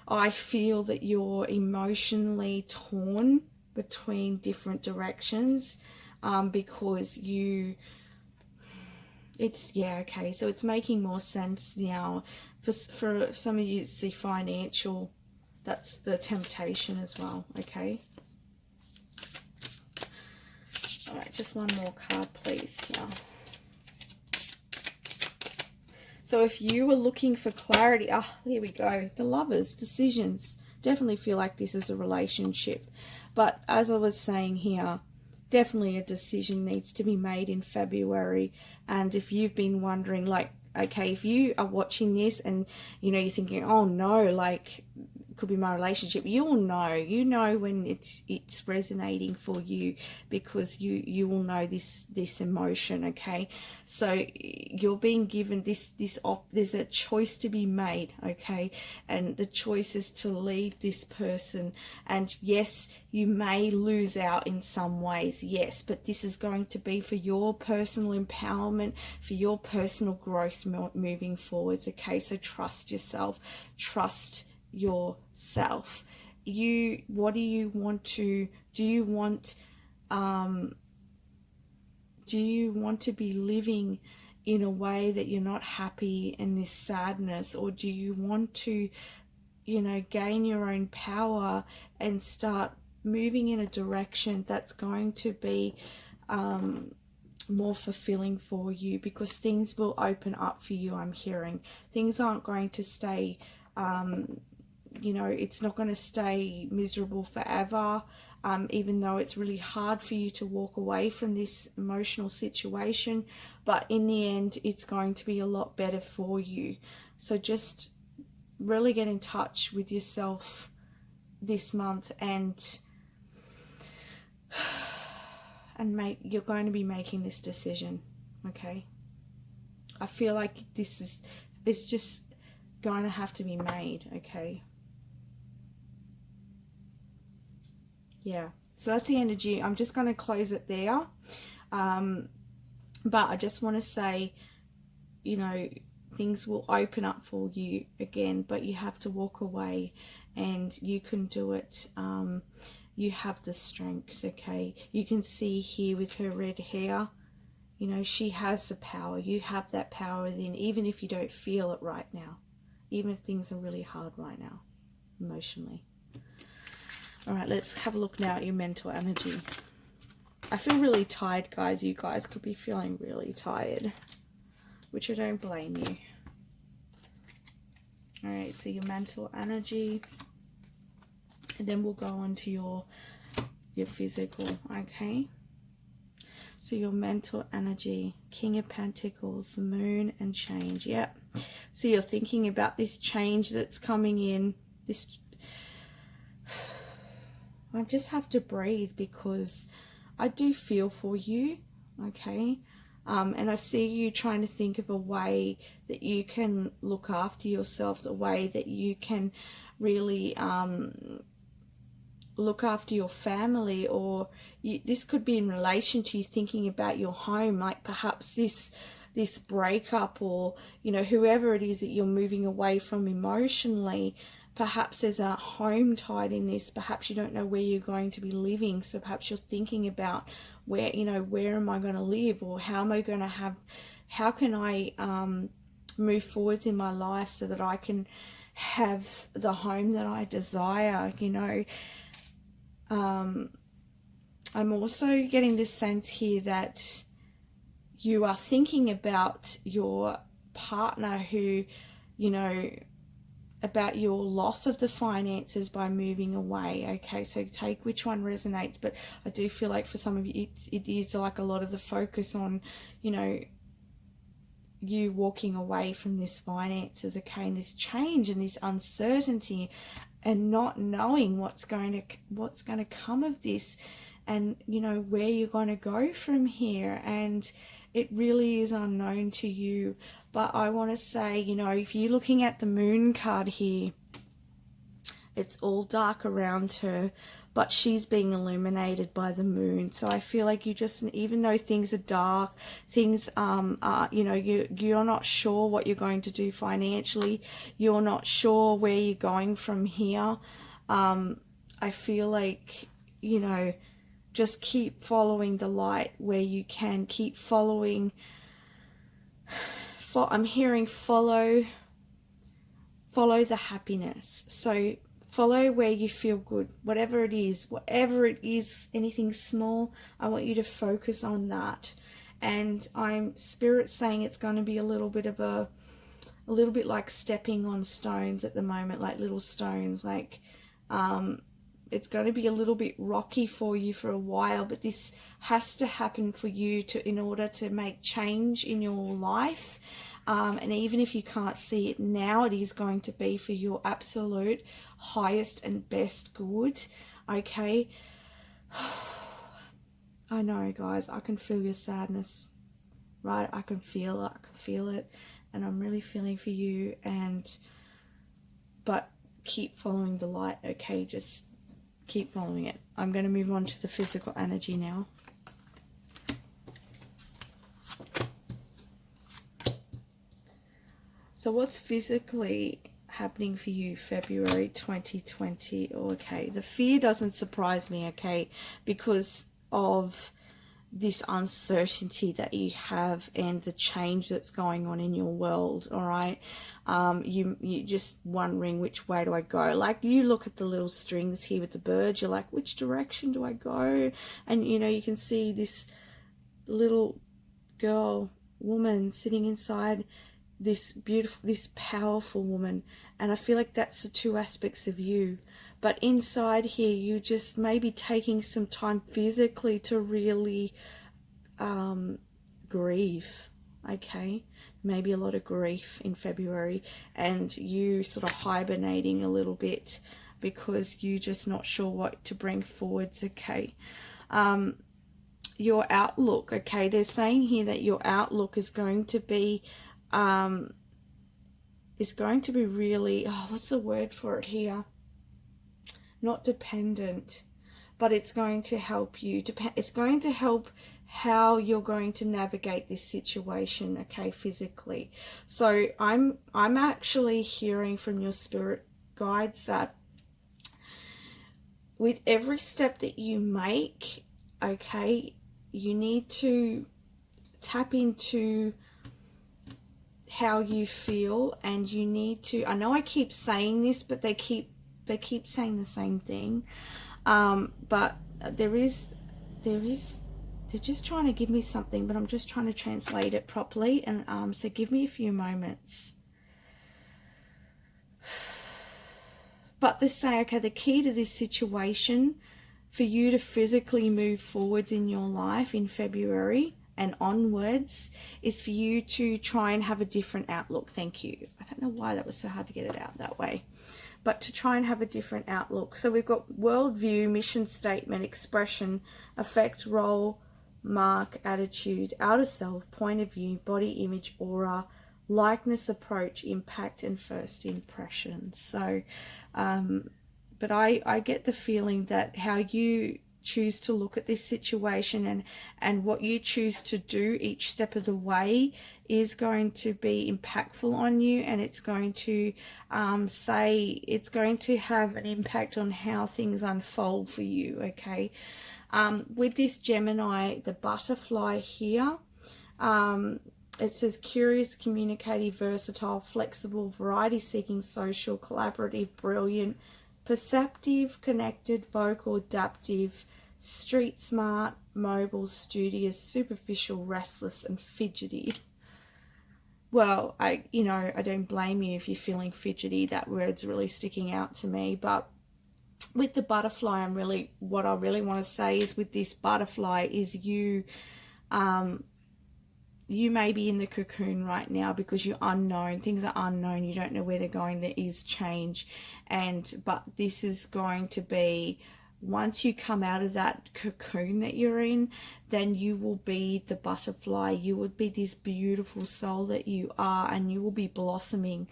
I feel that you're emotionally torn between different directions, because yeah, okay, so it's making more sense now. For some of you, it's the financial, that's the temptation as well, okay? All right, just one more card, please, here. So if you were looking for clarity, here we go. The Lovers, decisions. Definitely feel like this is a relationship. But as I was saying here, definitely a decision needs to be made in February. And if you've been wondering, like, okay, if you are watching this and, you know, you're thinking, oh no, like, could be my relationship, you'll know, you know, when it's resonating for you, because you will know this emotion, okay? So you're being given there's a choice to be made, okay? And the choice is to leave this person. And yes, you may lose out in some ways, yes, but this is going to be for your personal empowerment, for your personal growth moving forwards, okay? So trust yourself, trust yourself. What do you want to do? You want to be living in a way that you're not happy in this sadness, or do you want to, you know, gain your own power and start moving in a direction that's going to be more fulfilling for you? Because things will open up for you. I'm hearing things aren't going to stay, you know, it's not going to stay miserable forever, even though it's really hard for you to walk away from this emotional situation. But in the end, it's going to be a lot better for you. So just really get in touch with yourself this month, and you're going to be making this decision, okay? I feel like it's just going to have to be made, okay? Yeah, so that's the energy. I'm just going to close it there. But I just want to say, you know, things will open up for you again, but you have to walk away, and you can do it. You have the strength, okay? You can see here with her red hair, you know, she has the power. You have that power within, even if you don't feel it right now, even if things are really hard right now, emotionally. All right, let's have a look now at your mental energy. I feel really tired, guys. You guys could be feeling really tired, which I don't blame you. All right, so your mental energy, and then we'll go on to your physical, okay? So your mental energy, King of Pentacles, the Moon, and change. Yep. So you're thinking about this change that's coming in. This, I just have to breathe because I do feel for you, okay? And I see you trying to think of a way that you can look after yourself, the way that you can really look after your family, or this could be in relation to you thinking about your home, like perhaps this breakup, or you know, whoever it is that you're moving away from emotionally. Perhaps there's a home tied in this. Perhaps you don't know where you're going to be living, so perhaps you're thinking about where, you know, where am I going to live, or how am I going to have, how can I move forwards in my life so that I can have the home that I desire, you know. I'm also getting this sense here that you are thinking about your partner who, you know, about your loss of the finances by moving away. Okay, so take which one resonates, but I do feel like for some of you it is like a lot of the focus on, you know, you walking away from this finances, okay, and this change and this uncertainty and not knowing what's going to come of this, and you know, where you're going to go from here, and it really is unknown to you. But I want to say, you know, if you're looking at the Moon card here, it's all dark around her, but she's being illuminated by the moon. So I feel like you just, even though things are dark, things are, you know, you're not sure what you're going to do financially, you're not sure where you're going from here. I feel like, you know, just keep following the light where you can. Keep following. I'm hearing follow the happiness. So follow where you feel good, whatever it is, anything small, I want you to focus on that. And I'm Spirit saying it's going to be a little bit like stepping on stones at the moment, like little stones, like it's going to be a little bit rocky for you for a while, but this has to happen for you in order to make change in your life. And even if you can't see it now, it is going to be for your absolute highest and best good. Okay. I know, guys, I can feel your sadness, right? I can feel it, and I'm really feeling for you. But keep following the light, okay? Just keep following it. I'm going to move on to the physical energy now. So what's physically happening for you February 2020? Okay, the fear doesn't surprise me, okay, because of this uncertainty that you have and the change that's going on in your world. All right, you just wondering, which way do I go? Like, you look at the little strings here with the birds, you're like, which direction do I go? And you know, you can see this little woman sitting inside this beautiful, this powerful woman, and I feel like that's the two aspects of you. But inside here, you just maybe taking some time physically to really grieve, okay? Maybe a lot of grief in February, and you sort of hibernating a little bit because you're just not sure what to bring forwards, okay? Your outlook, okay? They're saying here that your outlook is going to be really, what's the word for it here? Not dependent, but it's going to help you. It's going to help how you're going to navigate this situation, okay, physically. So I'm actually hearing from your spirit guides that with every step that you make, okay, you need to tap into how you feel, and you need to, I know I keep saying this, but they keep saying the same thing, but they're just trying to give me something, but I'm just trying to translate it properly, and so give me a few moments. But they say, okay, the key to this situation for you to physically move forwards in your life in February and onwards is for you to try and have a different outlook. Thank you. I don't know why that was so hard to get it out that way, but to try and have a different outlook. So we've got worldview, mission statement, expression, effect, role, mark, attitude, outer self, point of view, body image, aura, likeness, approach, impact, and first impression. So but I get the feeling that how you choose to look at this situation and what you choose to do each step of the way is going to be impactful on you, and it's going to it's going to have an impact on how things unfold for you, okay? With this Gemini, the butterfly here, it says curious, communicative, versatile, flexible, variety-seeking, social, collaborative, brilliant, perceptive, connected, vocal, adaptive, street smart, mobile, studious, superficial, restless, and fidgety. Well, I don't blame you if you're feeling fidgety. That word's really sticking out to me. But with the butterfly, what I really want to say is with this butterfly is you may be in the cocoon right now because you're unknown. Things are unknown. You don't know where they're going. There is change. But this is going to be, once you come out of that cocoon that you're in, then you will be the butterfly. You would be this beautiful soul that you are, and you will be blossoming.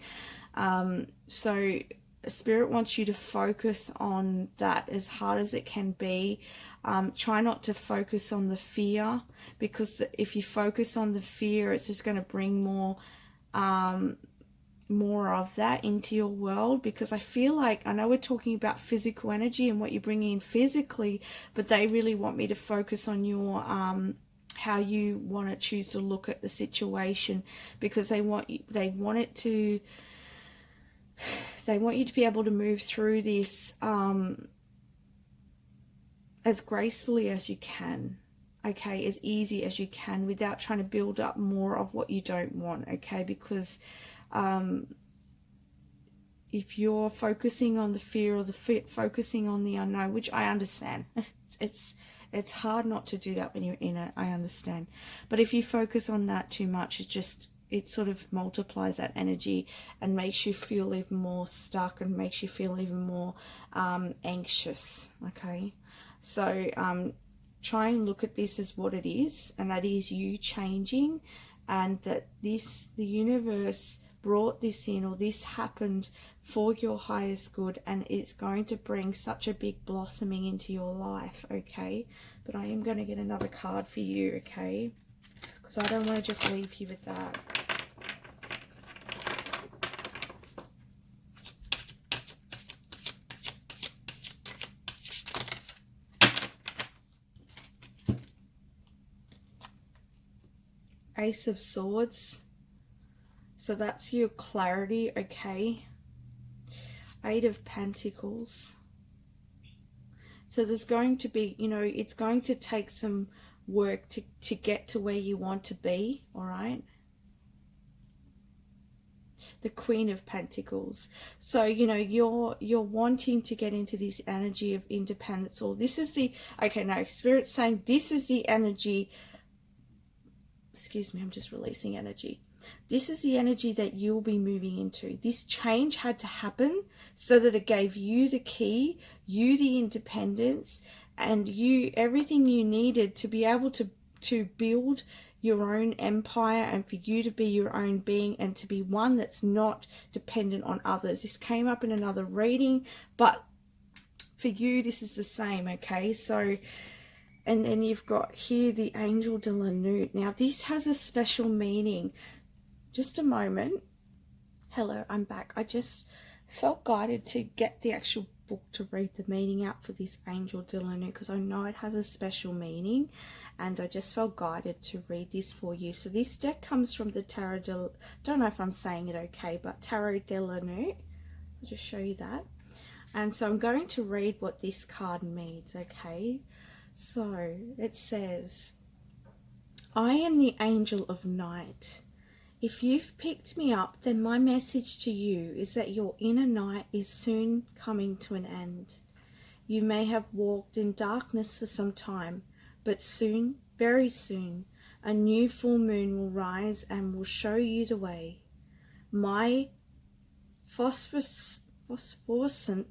So Spirit wants you to focus on that as hard as it can be. Try not to focus on the fear, because if you focus on the fear, it's just going to bring more of that into your world. Because I feel like, I know we're talking about physical energy and what you're bringing in physically, but they really want me to focus on your how you want to choose to look at the situation, because they want you to be able to move through this as gracefully as you can, okay, as easy as you can, without trying to build up more of what you don't want, okay? Because if you're focusing on the fear or focusing on the unknown, which I understand, it's hard not to do that when you're in it, I understand. But if you focus on that too much, it sort of multiplies that energy and makes you feel even more stuck and makes you feel even more anxious, okay? So try and look at this as what it is, and that is you changing, and that the universe brought this in, or this happened for your highest good, and it's going to bring such a big blossoming into your life, okay? But I am going to get another card for you, okay? Because I don't want to just leave you with that. Ace of Swords. So that's your clarity, okay? Eight of Pentacles. So there's going to be, it's going to take some work to get to where you want to be, all right? The Queen of Pentacles. So, you're wanting to get into this energy of independence, or this is the, okay, no, Spirit's saying this is the energy. Excuse me, I'm just releasing energy. This is the energy that you'll be moving into. This change had to happen so that it gave you the key, you the independence, and you everything you needed to be able to build your own empire, and for you to be your own being, and to be one that's not dependent on others. This came up in another reading, but for you this is the same, okay? So, and then you've got here the Angel de la Nuit. Now, this has a special meaning. Just a moment. Hello, I'm back. I just felt guided to get the actual book to read the meaning out for this Angel de la Nuit, because I know it has a special meaning, and I just felt guided to read this for you. So this deck comes from the Tarot de, don't know if I'm saying it okay, but Tarot de la Nuit. I'll just show you that. And so I'm going to read what this card means, okay? So it says, I am the angel of night. If you've picked me up, then my message to you is that your inner night is soon coming to an end. You may have walked in darkness for some time, but soon, very soon, a new full moon will rise and will show you the way. My phosphorescent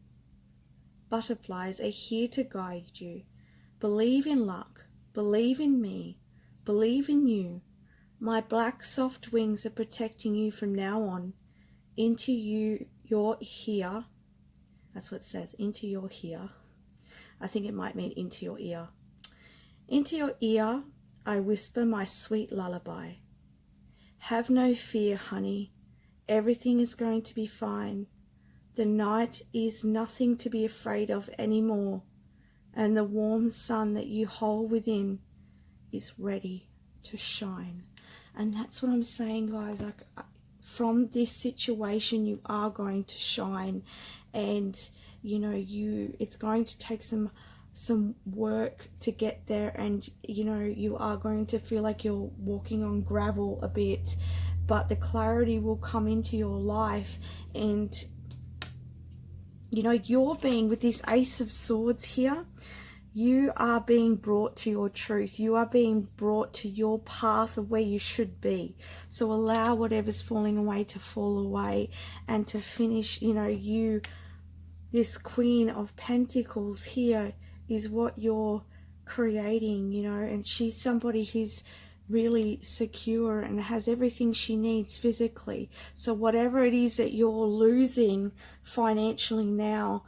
butterflies are here to guide you. Believe in luck. Believe in me. Believe in you. My black soft wings are protecting you from now on. Into your here. That's what it says, into your here. I think it might mean into your ear. Into your ear, I whisper my sweet lullaby. Have no fear, honey. Everything is going to be fine. The night is nothing to be afraid of anymore, and the warm sun that you hold within is ready to shine. And that's what I'm saying, guys. Like, from this situation, you are going to shine, and you know, it's going to take some work to get there, and you know, you are going to feel like you're walking on gravel a bit, but the clarity will come into your life. And you know, you're being, with this Ace of Swords here, you are being brought to your truth. You are being brought to your path of where you should be. So allow whatever's falling away to fall away, and to finish, you know, this Queen of Pentacles here is what you're creating, you know, and she's somebody who's really secure and has everything she needs physically. So whatever it is that you're losing financially now,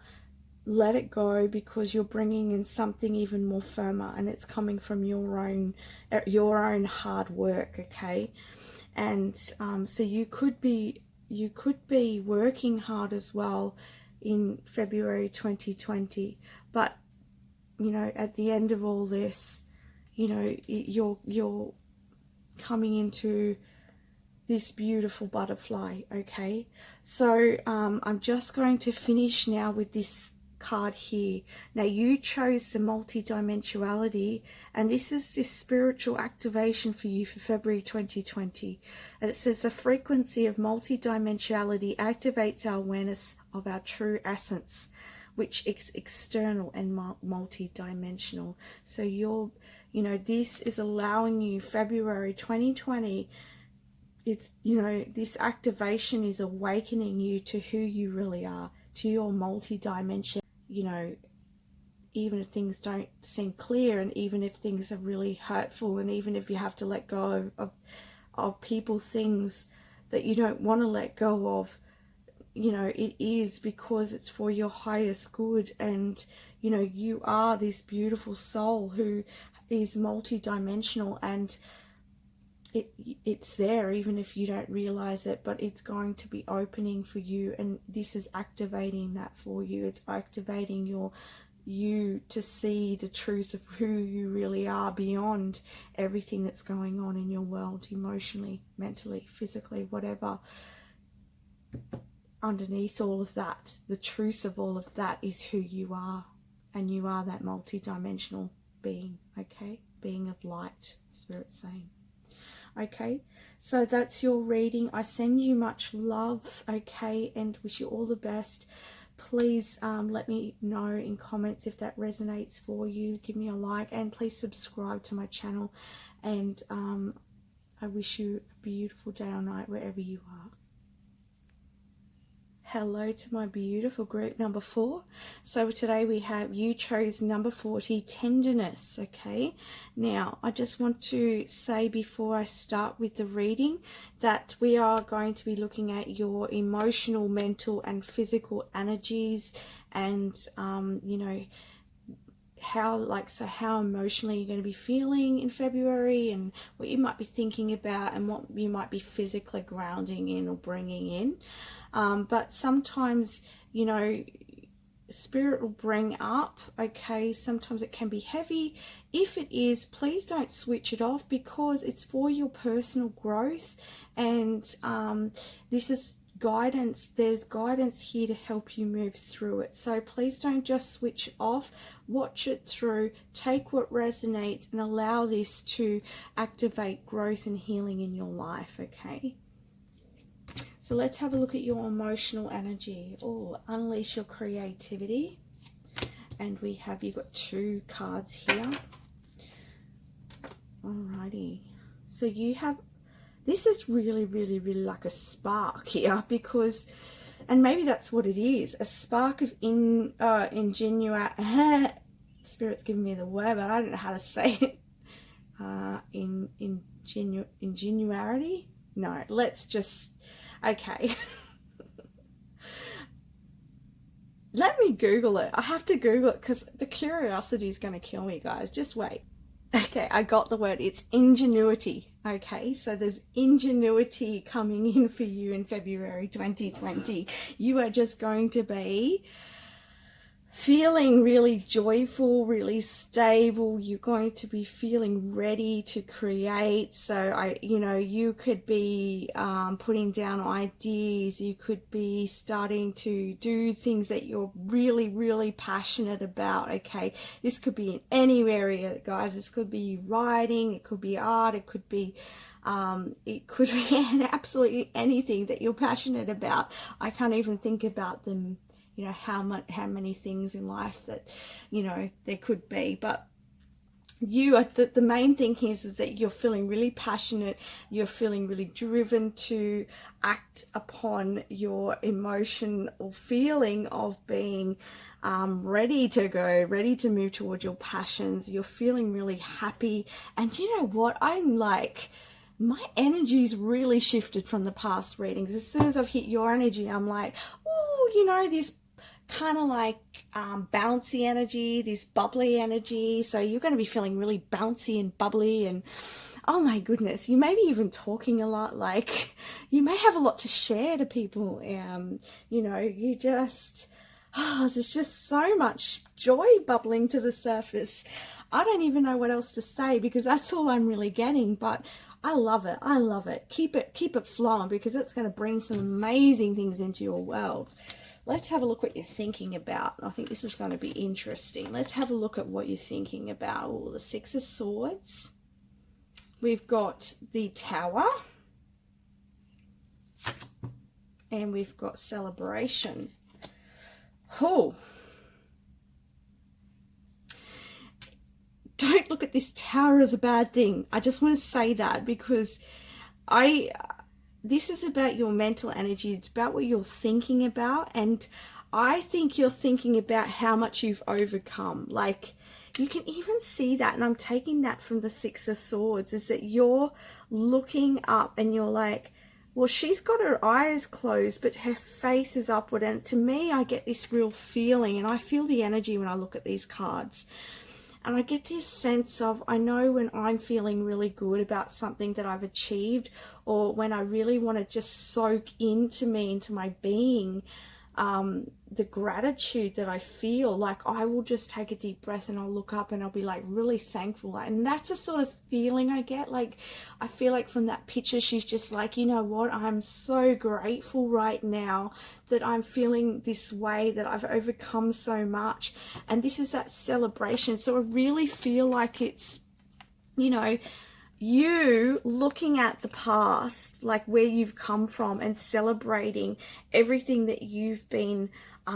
let it go, because you're bringing in something even more firmer, and it's coming from your own hard work. Okay. And so you could be working hard as well in February 2020, but you know, at the end of all this, you know, you're coming into this beautiful butterfly. Okay, so I'm just going to finish now with this card here. Now, you chose the multidimensionality, and this is this spiritual activation for you for February 2020. And it says the frequency of multidimensionality activates our awareness of our true essence, which is external and multidimensional. So you know, this is allowing you, February 2020, it's, you know, this activation is awakening you to who you really are, to your multi-dimension. You know, even if things don't seem clear, and even if things are really hurtful, and even if you have to let go of people, things that you don't want to let go of, you know, it is because it's for your highest good. And you know, you are this beautiful soul who is multi-dimensional, and it's there even if you don't realize it, but it's going to be opening for you, and this is activating that for you. It's activating you to see the truth of who you really are beyond everything that's going on in your world, emotionally, mentally, physically, whatever. Underneath all of that, the truth of all of that is who you are, and you are that multi-dimensional being. Okay, being of light, Spirit's saying. Okay, so that's your reading. I send you much love, okay, and wish you all the best. Please let me know in comments if that resonates for you. Give me a like, and please subscribe to my channel. And I wish you a beautiful day or night wherever you are. Hello to my beautiful group number 4. So today we have, you chose number 40, tenderness. Okay, now I just want to say before I start with the reading that we are going to be looking at your emotional, mental and physical energies, and you know, how emotionally you're going to be feeling in February, and what you might be thinking about, and what you might be physically grounding in or bringing in. But sometimes, you know, Spirit will bring up, okay, sometimes it can be heavy. If it is, please don't switch it off, because it's for your personal growth, and this is guidance. There's guidance here to help you move through it. So please don't just switch off. Watch it through, take what resonates, and allow this to activate growth and healing in your life. Okay, so let's have a look at your emotional energy. Oh, unleash your creativity. And you've got 2 cards here. Alrighty. So you have, this is really, really, really like a spark here, because, and maybe that's what it is, a spark of ingenuity. Spirit's giving me the word, but I don't know how to say it. Ingenuity? No, let's just, okay. Let me Google it. I have to Google it because the curiosity is going to kill me, guys. Just wait. Okay, I got the word. It's ingenuity. Okay, so there's ingenuity coming in for you in February 2020. You are just going to be feeling really joyful, really stable. You're going to be feeling ready to create. So you could be putting down ideas. You could be starting to do things that you're really, really passionate about. Okay, this could be in any area, guys. This could be writing, it could be art, it could be absolutely anything that you're passionate about. I can't even think about them, how many things in life that there could be, but the main thing is that you're feeling really passionate, you're feeling really driven to act upon your emotion or feeling of being ready to go, ready to move towards your passions. You're feeling really happy, and you know what, I'm like, my energy's really shifted from the past readings. As soon as I've hit your energy, I'm like, oh, this kind of like bouncy energy, this bubbly energy. So you're going to be feeling really bouncy and bubbly, and oh my goodness, you may be even talking a lot, like you may have a lot to share to people. You just, there's just so much joy bubbling to the surface. I don't even know what else to say, because that's all I'm really getting, but I love it. I love it. Keep it flowing, because it's going to bring some amazing things into your world. Let's have a look what you're thinking about. I think this is going to be interesting. Let's have a look at what you're thinking about. Oh, the 6 of Swords. We've got the Tower. And we've got Celebration. Oh. Don't look at this Tower as a bad thing. I just want to say that, because this is about your mental energy. It's about what you're thinking about. And I think you're thinking about how much you've overcome. Like, you can even see that. And I'm taking that from the 6 of Swords, is that you're looking up and you're like, well, she's got her eyes closed, but her face is upward. And to me, I get this real feeling, and I feel the energy when I look at these cards. And I get this sense of, I know when I'm feeling really good about something that I've achieved, or when I really want to just soak into my being, the gratitude that I feel, like I will just take a deep breath and I'll look up and I'll be like really thankful. And that's the sort of feeling I get. Like, I feel like from that picture, she's just like, you know what, I'm so grateful right now that I'm feeling this way, that I've overcome so much. And this is that celebration. So I really feel like it's, you looking at the past, like where you've come from, and celebrating everything that you've been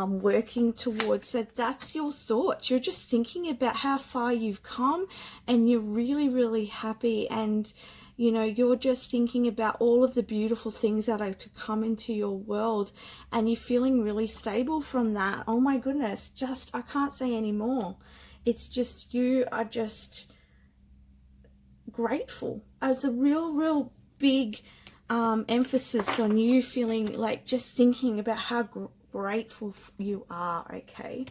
working towards. So that's your thoughts. You're just thinking about how far you've come, and you're really, really happy. And you're just thinking about all of the beautiful things that are to come into your world, and you're feeling really stable from that. Oh my goodness, I can't say any more. It's just, you are just grateful. As a real big emphasis on you feeling like, just thinking about how grateful you are. Okay,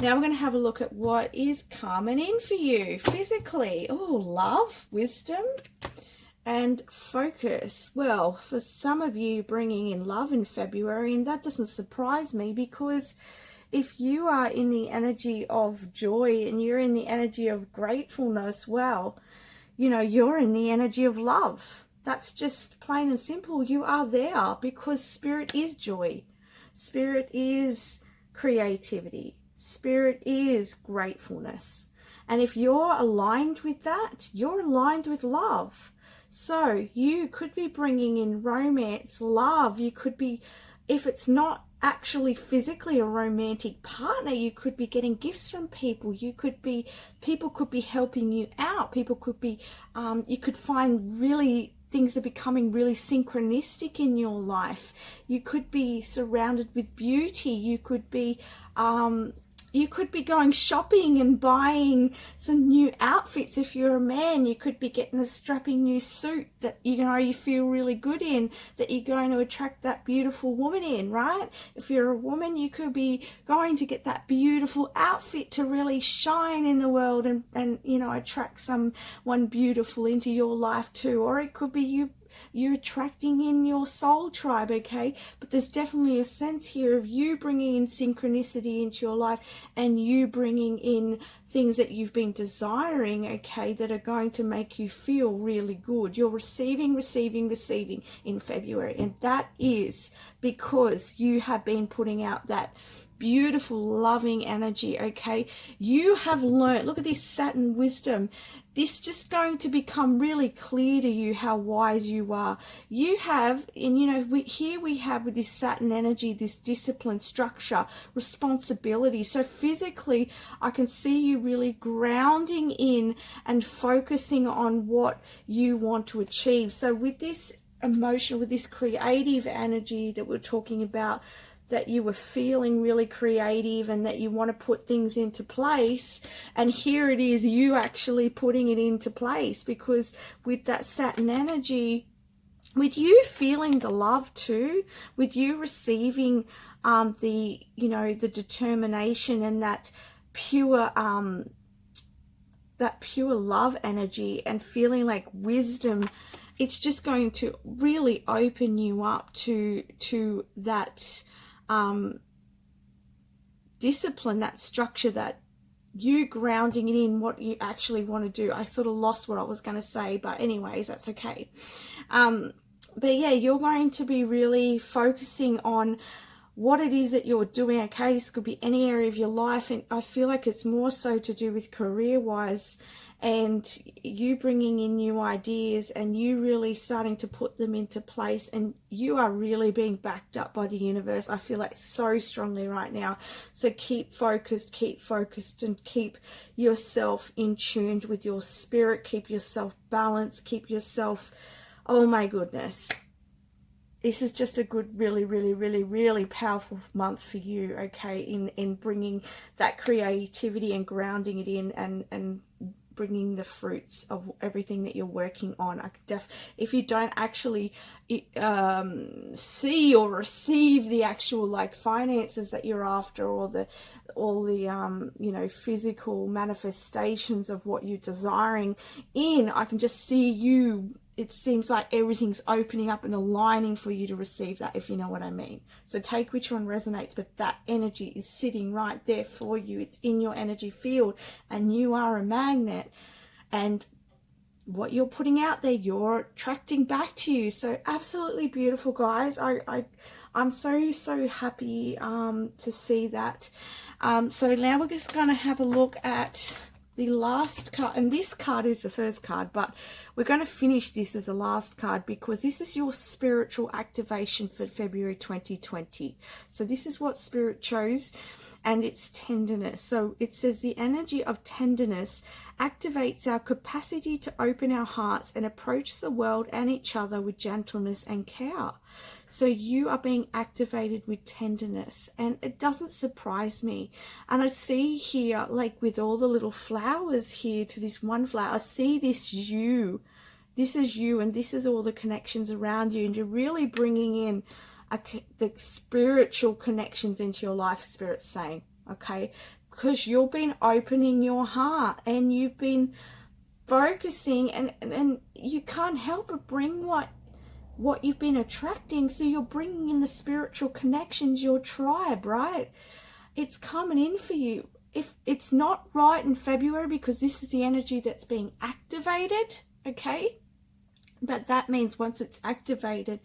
now we're going to have a look at what is coming in for you physically. Oh, love, wisdom, and focus. Well, for some of you, bringing in love in February, and that doesn't surprise me, because if you are in the energy of joy and you're in the energy of gratefulness, well, you're in the energy of love. That's just plain and simple. You are there, because Spirit is joy. Spirit is creativity. Spirit is gratefulness. And if you're aligned with that, you're aligned with love. So you could be bringing in romance, love. You could be, if it's not actually physically a romantic partner. You could be getting gifts from people. People could be helping you out. People could be, you could find really things are becoming really synchronistic in your life. You could be surrounded with beauty. You could be going shopping and buying some new outfits. If you're a man, you could be getting a strapping new suit that you feel really good in, that you're going to attract that beautiful woman in, right? If you're a woman, you could be going to get that beautiful outfit to really shine in the world and attract someone beautiful into your life too. Or it could be you're attracting in your soul tribe, okay? But there's definitely a sense here of you bringing in synchronicity into your life and you bringing in things that you've been desiring, okay, that are going to make you feel really good. You're receiving in February, and that is because you have been putting out that beautiful loving energy, okay? You have learned, look at this Saturn wisdom. This just going to become really clear to you how wise you are. You have, and here we have with this Saturn energy, this discipline, structure, responsibility. So physically, I can see you really grounding in and focusing on what you want to achieve. So with this emotion, with this creative energy that we're talking about, that you were feeling really creative and that you want to put things into place, and here it is, you actually putting it into place, because with that Saturn energy, with you feeling the love too, with you receiving the determination and that pure love energy and feeling like wisdom, it's just going to really open you up to that discipline, that structure, that you grounding it in what you actually want to do. I sort of lost what I was going to say, but anyways, that's okay. But yeah, you're going to be really focusing on what it is that you're doing, okay? This could be any area of your life, and I feel like it's more so to do with career-wise, and you bringing in new ideas and you really starting to put them into place, and you are really being backed up by the universe. I feel like so strongly right now. So keep focused, and keep yourself in tune with your spirit, keep yourself balanced, keep yourself, oh my goodness. This is just a good, really, really, really, really powerful month for you, okay, in bringing that creativity and grounding it in, and bringing the fruits of everything that you're working on. If you don't actually see or receive the actual finances that you're after, or all the physical manifestations of what you're desiring in, I can just see you. It seems like everything's opening up and aligning for you to receive that, if you know what I mean. So take which one resonates, but that energy is sitting right there for you. It's in your energy field, and you are a magnet. And what you're putting out there, you're attracting back to you. So absolutely beautiful, guys. I'm so happy to see that. So now we're just going to have a look at the last card, and this card is the first card, but we're going to finish this as a last card, because this is your spiritual activation for February 2020. So this is what Spirit chose, and it's tenderness. So it says the energy of tenderness activates our capacity to open our hearts and approach the world and each other with gentleness and care. So you are being activated with tenderness, and it doesn't surprise me. And I see here, like with all the little flowers here to this one flower, I see this is you, and this is all the connections around you, and you're really bringing in the spiritual connections into your life, Spirit's saying, okay? Because you've been opening your heart, and you've been focusing, and you can't help but bring what you've been attracting. So you're bringing in the spiritual connections, your tribe, right? It's coming in for you. If it's not right in February, because this is the energy that's being activated, okay? But that means once it's activated,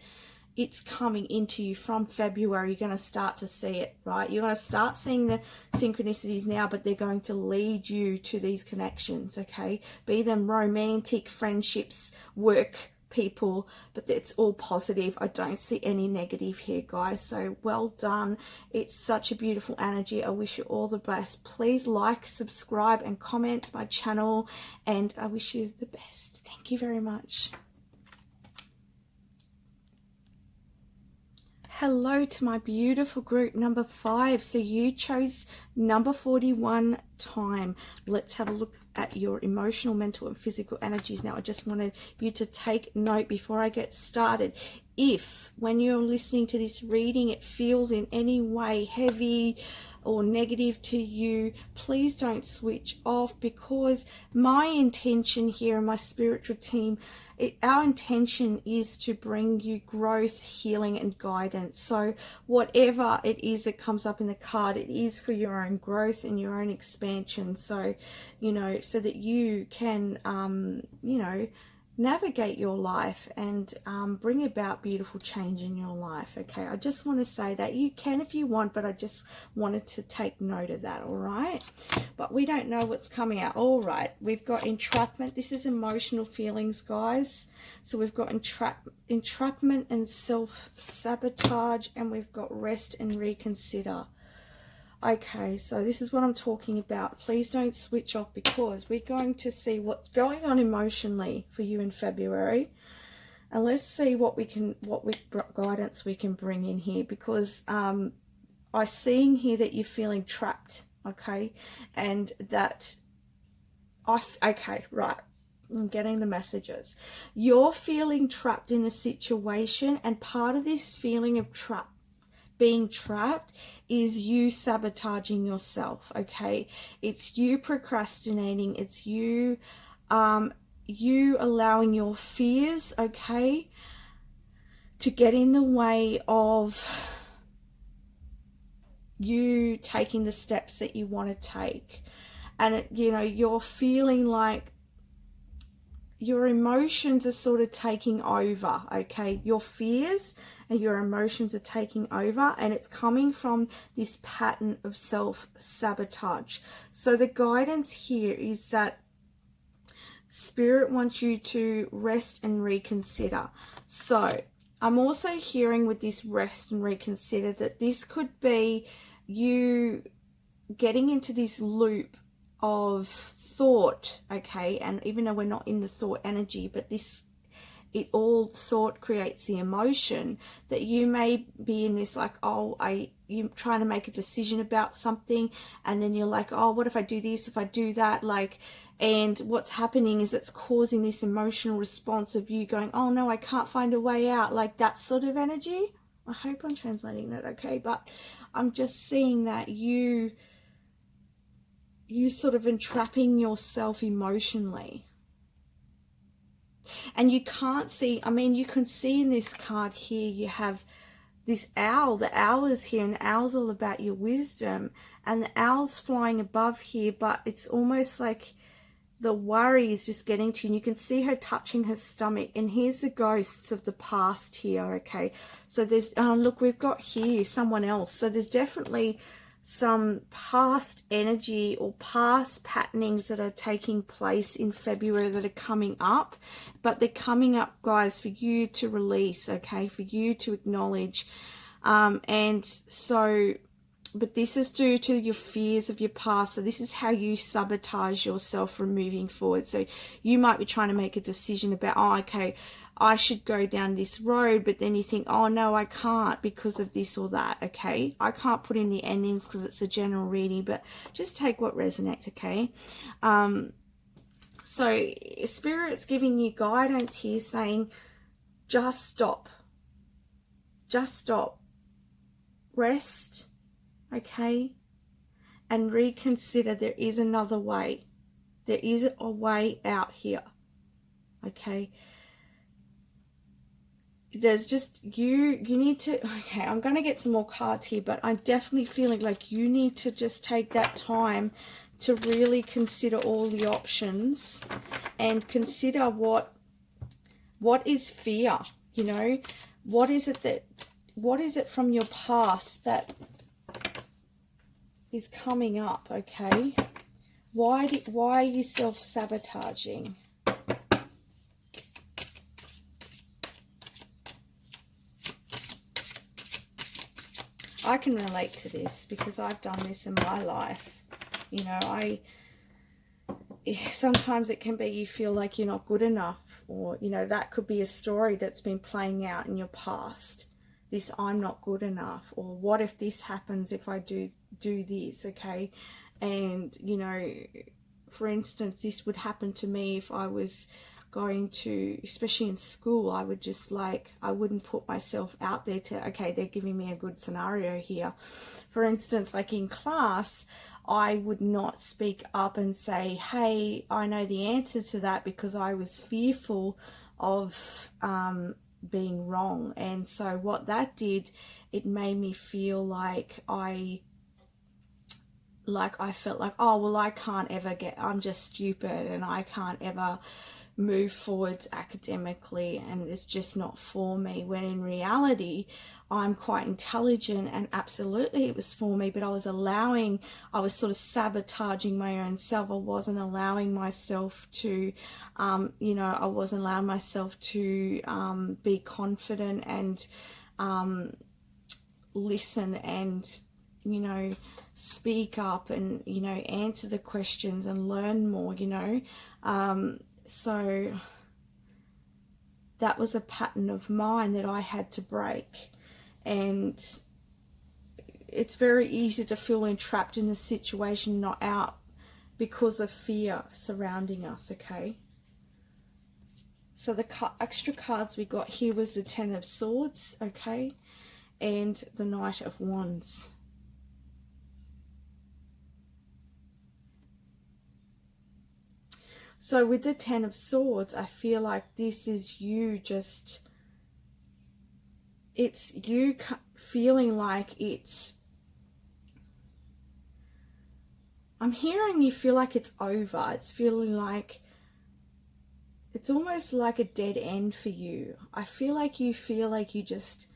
it's coming into you from February. You're going to start to see it, right? You're going to start seeing the synchronicities now, but they're going to lead you to these connections, okay? Be them romantic, friendships, work people, but it's all positive. I don't see any negative here, guys. So well done. It's such a beautiful energy. I wish you all the best. Please like, subscribe, and comment my channel, and I wish you the best. Thank you very much. Hello to my beautiful group number 5. So you chose number 41, time. Let's have a look at your emotional, mental, and physical energies. Now, I just wanted you to take note before I get started. If, when you're listening to this reading, it feels in any way heavy or negative to you, please don't switch off, because my intention here and my spiritual team, our intention is to bring you growth, healing, and guidance. So whatever it is that comes up in the card, it is for your own growth and your own expansion. So, you know, so that you can, you know, navigate your life and bring about beautiful change in your life. Okay, I just want to say that you can if you want, but I just wanted to take note of that. All right, but we don't know what's coming out. All right, we've got entrapment. This is emotional feelings, guys. So we've got entrapment and self-sabotage, and we've got rest and reconsider. Okay, so this is what I'm talking about. Please don't switch off, because we're going to see what's going on emotionally for you in February. And let's see what guidance we can bring in here, because I'm seeing here that you're feeling trapped, okay? And that, okay, right. I'm getting the messages. You're feeling trapped in a situation, and part of this feeling of being trapped is you sabotaging yourself. Okay, it's you procrastinating, it's you you allowing your fears, okay, to get in the way of you taking the steps that you want to take. And you know, you're feeling like your emotions are sort of taking over, okay? Your fears and your emotions are taking over, and it's coming from this pattern of self-sabotage. So the guidance here is that Spirit wants you to rest and reconsider. So I'm also hearing with this rest and reconsider that this could be you getting into this loop of thought, okay? And even though we're not in the thought energy, but thought creates the emotion, that you may be in this like, oh, you're trying to make a decision about something, and then you're like, oh, what if I do this, if I do that, like, and what's happening is it's causing this emotional response of you going, oh no, I can't find a way out, like that sort of energy. I hope I'm translating that okay, but I'm just seeing that you sort of entrapping yourself emotionally. And you can't see, I mean, you can see in this card here, you have this owl. The owl is here, and the owl's all about your wisdom. And the owl's flying above here, but it's almost like the worry is just getting to you. And you can see her touching her stomach. And here's the ghosts of the past here, okay? So there's, look, we've got here someone else. So there's definitely some past energy or past patternings that are taking place in February that are coming up, but they're coming up, guys, for you to release, okay, for you to acknowledge. And so, but this is due to your fears of your past. So this is how you sabotage yourself from moving forward. So you might be trying to make a decision about, oh, okay, I should go down this road, but then you think, oh no, I can't because of this or that, okay? I can't put in the endings because it's a general reading, but just take what resonates, okay? So Spirit's giving you guidance here saying, just stop. Just stop. Rest, okay? And reconsider. There is another way. There is a way out here, okay? There's just, you need to, okay, I'm going to get some more cards here, but I'm definitely feeling like you need to just take that time to really consider all the options and consider what is fear, you know, what is it from your past that is coming up, okay? Why are you self-sabotaging? I can relate to this because I've done this in my life. You know, sometimes it can be you feel like you're not good enough, or, you know, that could be a story that's been playing out in your past. This I'm not good enough, or what if this happens if I do this, okay? And, you know, for instance, this would happen to me if I was going to, especially in school, I would just like, I wouldn't put myself out there to, okay, they're giving me a good scenario here. For instance, like in class, I would not speak up and say, hey, I know the answer to that, because I was fearful of being wrong. And so what that did, it made me feel like I felt like, oh, well, I can't ever I'm just stupid and I can't ever move forwards academically, and it's just not for me, when in reality I'm quite intelligent and absolutely it was for me, but I was sort of sabotaging my own self. I wasn't allowing myself to you know, I wasn't allowing myself to be confident and listen and, you know, speak up and, you know, answer the questions and learn more, you know. So that was a pattern of mine that I had to break. And it's very easy to feel entrapped in a situation, not out, because of fear surrounding us, okay? So the extra cards we got here was the Ten of Swords, okay? And the Knight of Wands. So with the Ten of Swords, I feel like this is you just, it's you feeling like I'm hearing you feel like it's over. It's feeling like, it's almost like a dead end for you. I feel like you just,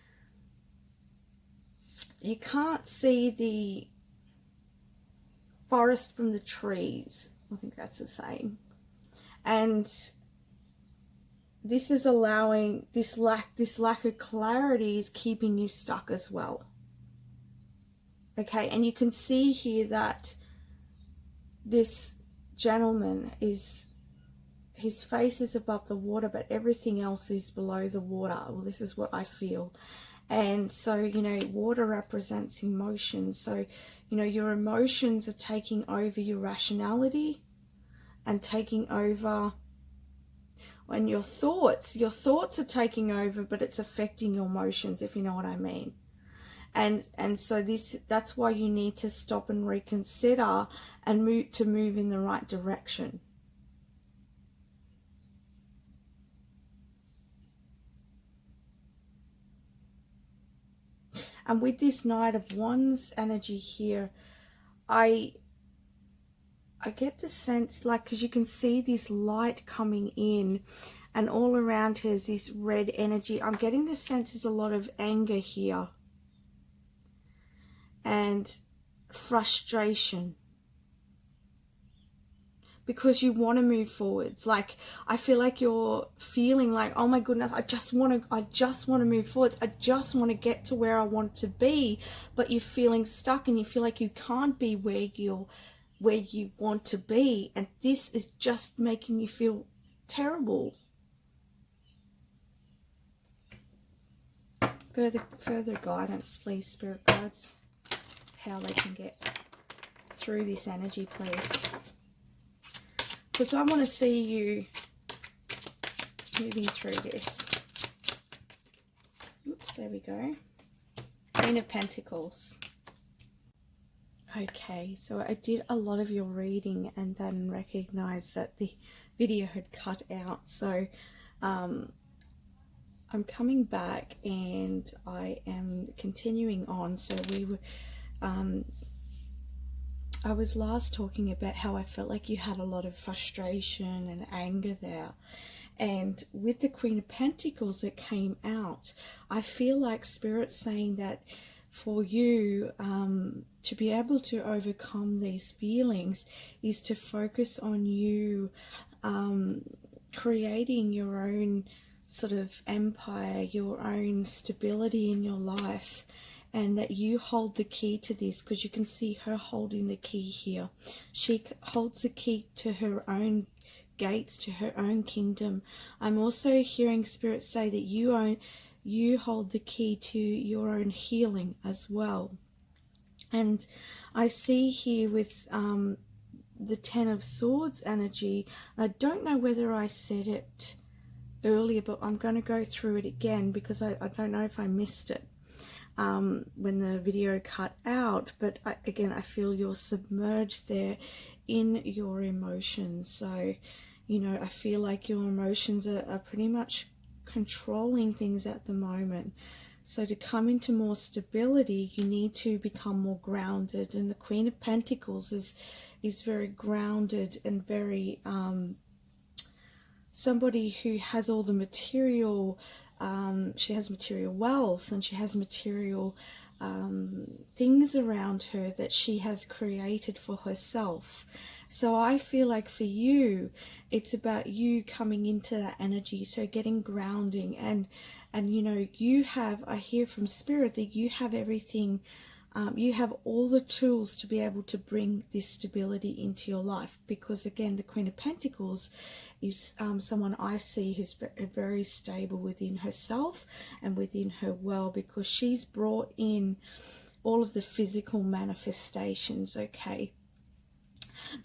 you can't see the forest from the trees. I think that's the saying. And this is allowing, this lack of clarity is keeping you stuck as well. Okay, and you can see here that this gentleman is, his face is above the water, but everything else is below the water. Well, this is what I feel. And so, you know, water represents emotions. So, you know, your emotions are taking over your rationality and taking over, and your thoughts are taking over, but it's affecting your emotions, if you know what I mean. And so that's why you need to stop and reconsider and move in the right direction. And with this Knight of Wands energy here, I get the sense, like, because you can see this light coming in and all around here is this red energy. I'm getting the sense there's a lot of anger here and frustration, because you want to move forwards. Like, I feel like you're feeling like, oh my goodness, I just want to move forwards. I just want to get to where I want to be, but you're feeling stuck and you feel like you can't be where you want to be, and this is just making you feel terrible. Further guidance, please, Spirit Guides, how they can get through this energy, please. Because I want to see you moving through this. Oops, there we go. Queen of Pentacles. Okay, so I did a lot of your reading and then recognized that the video had cut out. So I'm coming back and I am continuing on. So we were, I was last talking about how I felt like you had a lot of frustration and anger there. And with the Queen of Pentacles that came out, I feel like Spirit's saying that for you to be able to overcome these feelings is to focus on you creating your own sort of empire, your own stability in your life, and that you hold the key to this, because you can see her holding the key here. She holds the key to her own gates, to her own kingdom. I'm also hearing Spirit say that you hold the key to your own healing as well. And I see here with the Ten of Swords energy, I don't know whether I said it earlier, but I'm going to go through it again because I don't know if I missed it when the video cut out. But again, I feel you're submerged there in your emotions. So, you know, I feel like your emotions are pretty much controlling things at the moment. So to come into more stability, you need to become more grounded. And the Queen of Pentacles is very grounded and very somebody who has all the material, she has material wealth, and she has material things around her that she has created for herself. So I feel like for you, it's about you coming into that energy, so getting grounding, and you know, you have, I hear from Spirit that you have everything, you have all the tools to be able to bring this stability into your life, because again, the Queen of Pentacles is someone I see who's very stable within herself and within her world, because she's brought in all of the physical manifestations. Okay,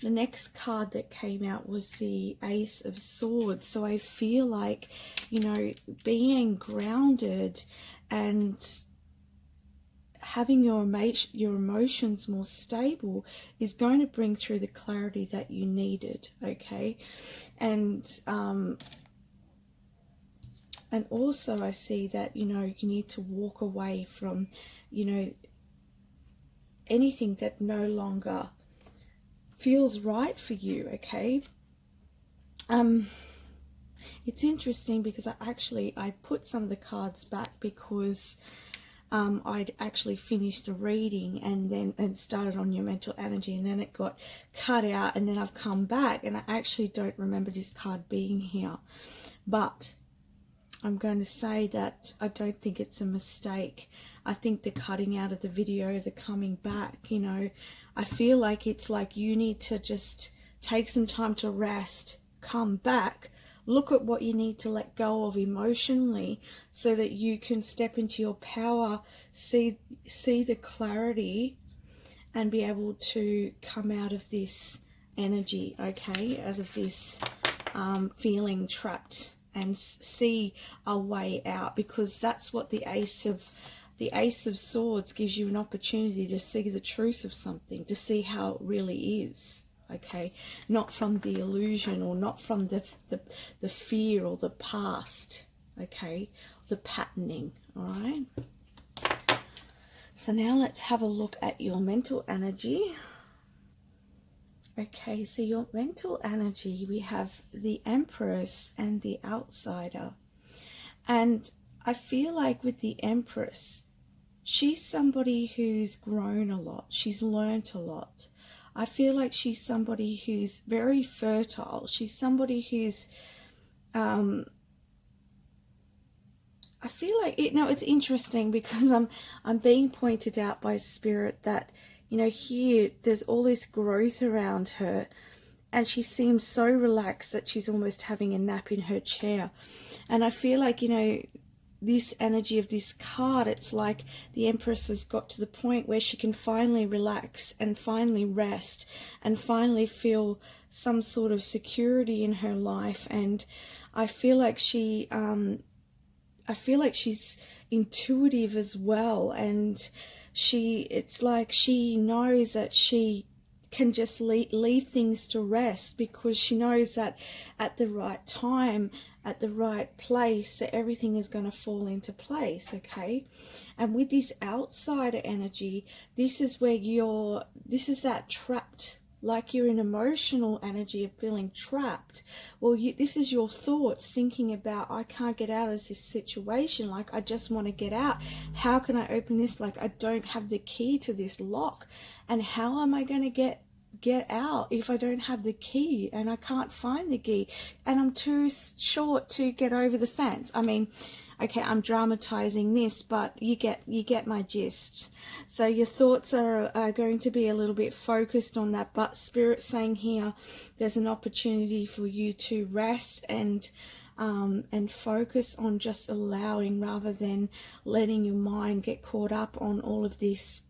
the next card that came out was the Ace of Swords. So I feel like, you know, being grounded and having your emotions more stable is going to bring through the clarity that you needed. Okay, and also I see that, you know, you need to walk away from, you know, anything that no longer feels right for you. Okay, it's interesting because I put some of the cards back because I'd actually finished the reading and started on your mental energy, and then it got cut out, and then I've come back and I actually don't remember this card being here. But I'm going to say that I don't think it's a mistake. I think the cutting out of the video, the coming back, you know, I feel like it's like you need to just take some time to rest, come back, look at what you need to let go of emotionally so that you can step into your power, see the clarity, and be able to come out of this energy, okay, out of this feeling trapped, and see a way out, because that's what the Ace of Swords gives you, an opportunity to see the truth of something, to see how it really is. Okay, not from the illusion, or not from the fear or the past. Okay, the patterning. All right. So now let's have a look at your mental energy. Okay, so your mental energy, we have the Empress and the Outsider. And I feel like with the Empress, she's somebody who's grown a lot. She's learnt a lot. I feel like she's somebody who's very fertile. She's somebody who's, I feel like, it's interesting because I'm being pointed out by Spirit that, you know, here there's all this growth around her, and she seems so relaxed that she's almost having a nap in her chair. And I feel like, you know, this energy of this card, it's like the Empress has got to the point where she can finally relax and finally rest and finally feel some sort of security in her life. And I feel like she's intuitive as well, and it's like she knows that she can just leave things to rest, because she knows that at the right time, at the right place, that everything is going to fall into place. Okay, and with this Outsider energy, this is where this is that trapped, like you're in emotional energy of feeling trapped. Well, this is your thoughts thinking about, I can't get out of this situation, like I just want to get out. How can I open this? Like I don't have the key to this lock, and how am I going to get get out if I don't have the key and I can't find the key and I'm too short to get over the fence. I mean, okay, I'm dramatizing this, but you get my gist. So your thoughts are going to be a little bit focused on that, but Spirit's saying here there's an opportunity for you to rest and focus on just allowing rather than letting your mind get caught up on all of this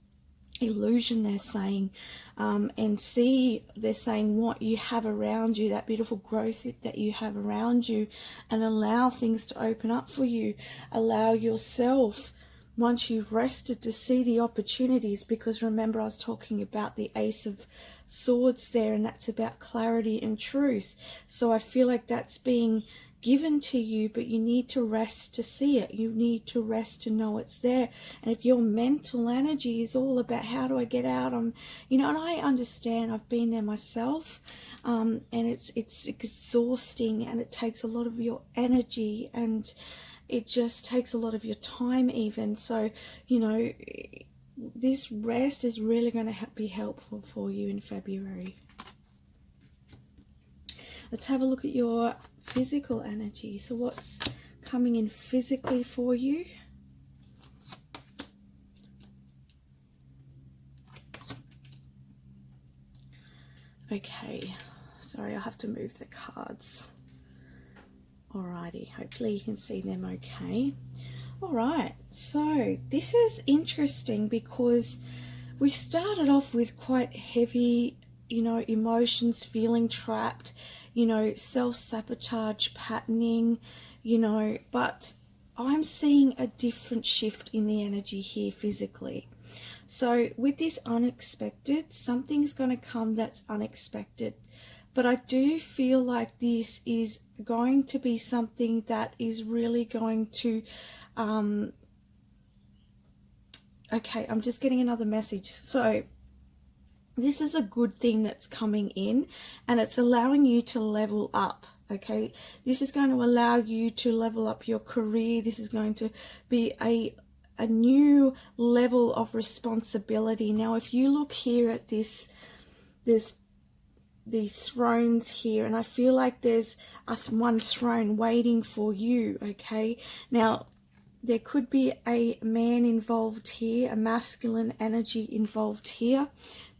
illusion, they're saying, and see, they're saying what you have around you, that beautiful growth that you have around you, and allow things to open up for you. Allow yourself, once you've rested, to see the opportunities, because remember I was talking about the Ace of Swords there, and that's about clarity and truth. So I feel like that's being given to you, but you need to rest to see it. You need to rest to know it's there. And if your mental energy is all about how do I get out, and I understand, I've been there myself, and it's exhausting, and it takes a lot of your energy, and it just takes a lot of your time even. So this rest is really going to be helpful for you in February. Let's have a look at your physical energy. So what's coming in physically for you? Okay, sorry, I'll have to move the cards. Alrighty, hopefully you can see them okay. Alright, so this is interesting because we started off with quite heavy, emotions, feeling trapped, self-sabotage, patterning, but I'm seeing a different shift in the energy here physically. So with this unexpected, something's going to come that's unexpected. But I do feel like this is going to be something that is really going to, okay, I'm just getting another message. So this is a good thing that's coming in, and it's allowing you to level up. Okay, this is going to allow you to level up your career. This is going to be a new level of responsibility. Now, if you look here at these thrones here, and I feel like there's one throne waiting for you. Okay, now there could be a man involved here, a masculine energy involved here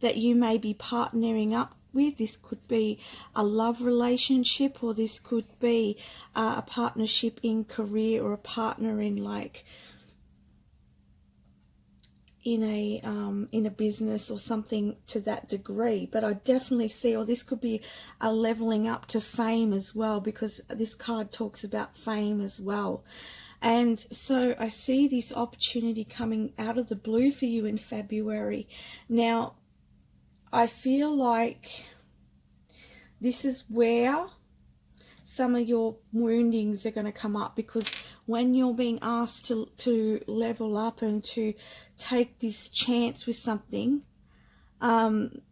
that you may be partnering up with. This could be a love relationship, or this could be a partnership in career, or a partner in in a business or something to that degree. But I definitely see, or this could be a leveling up to fame as well, because this card talks about fame as well. And so I see this opportunity coming out of the blue for you in February. Now, I feel like this is where some of your woundings are going to come up, because when you're being asked to level up and to take this chance with something, to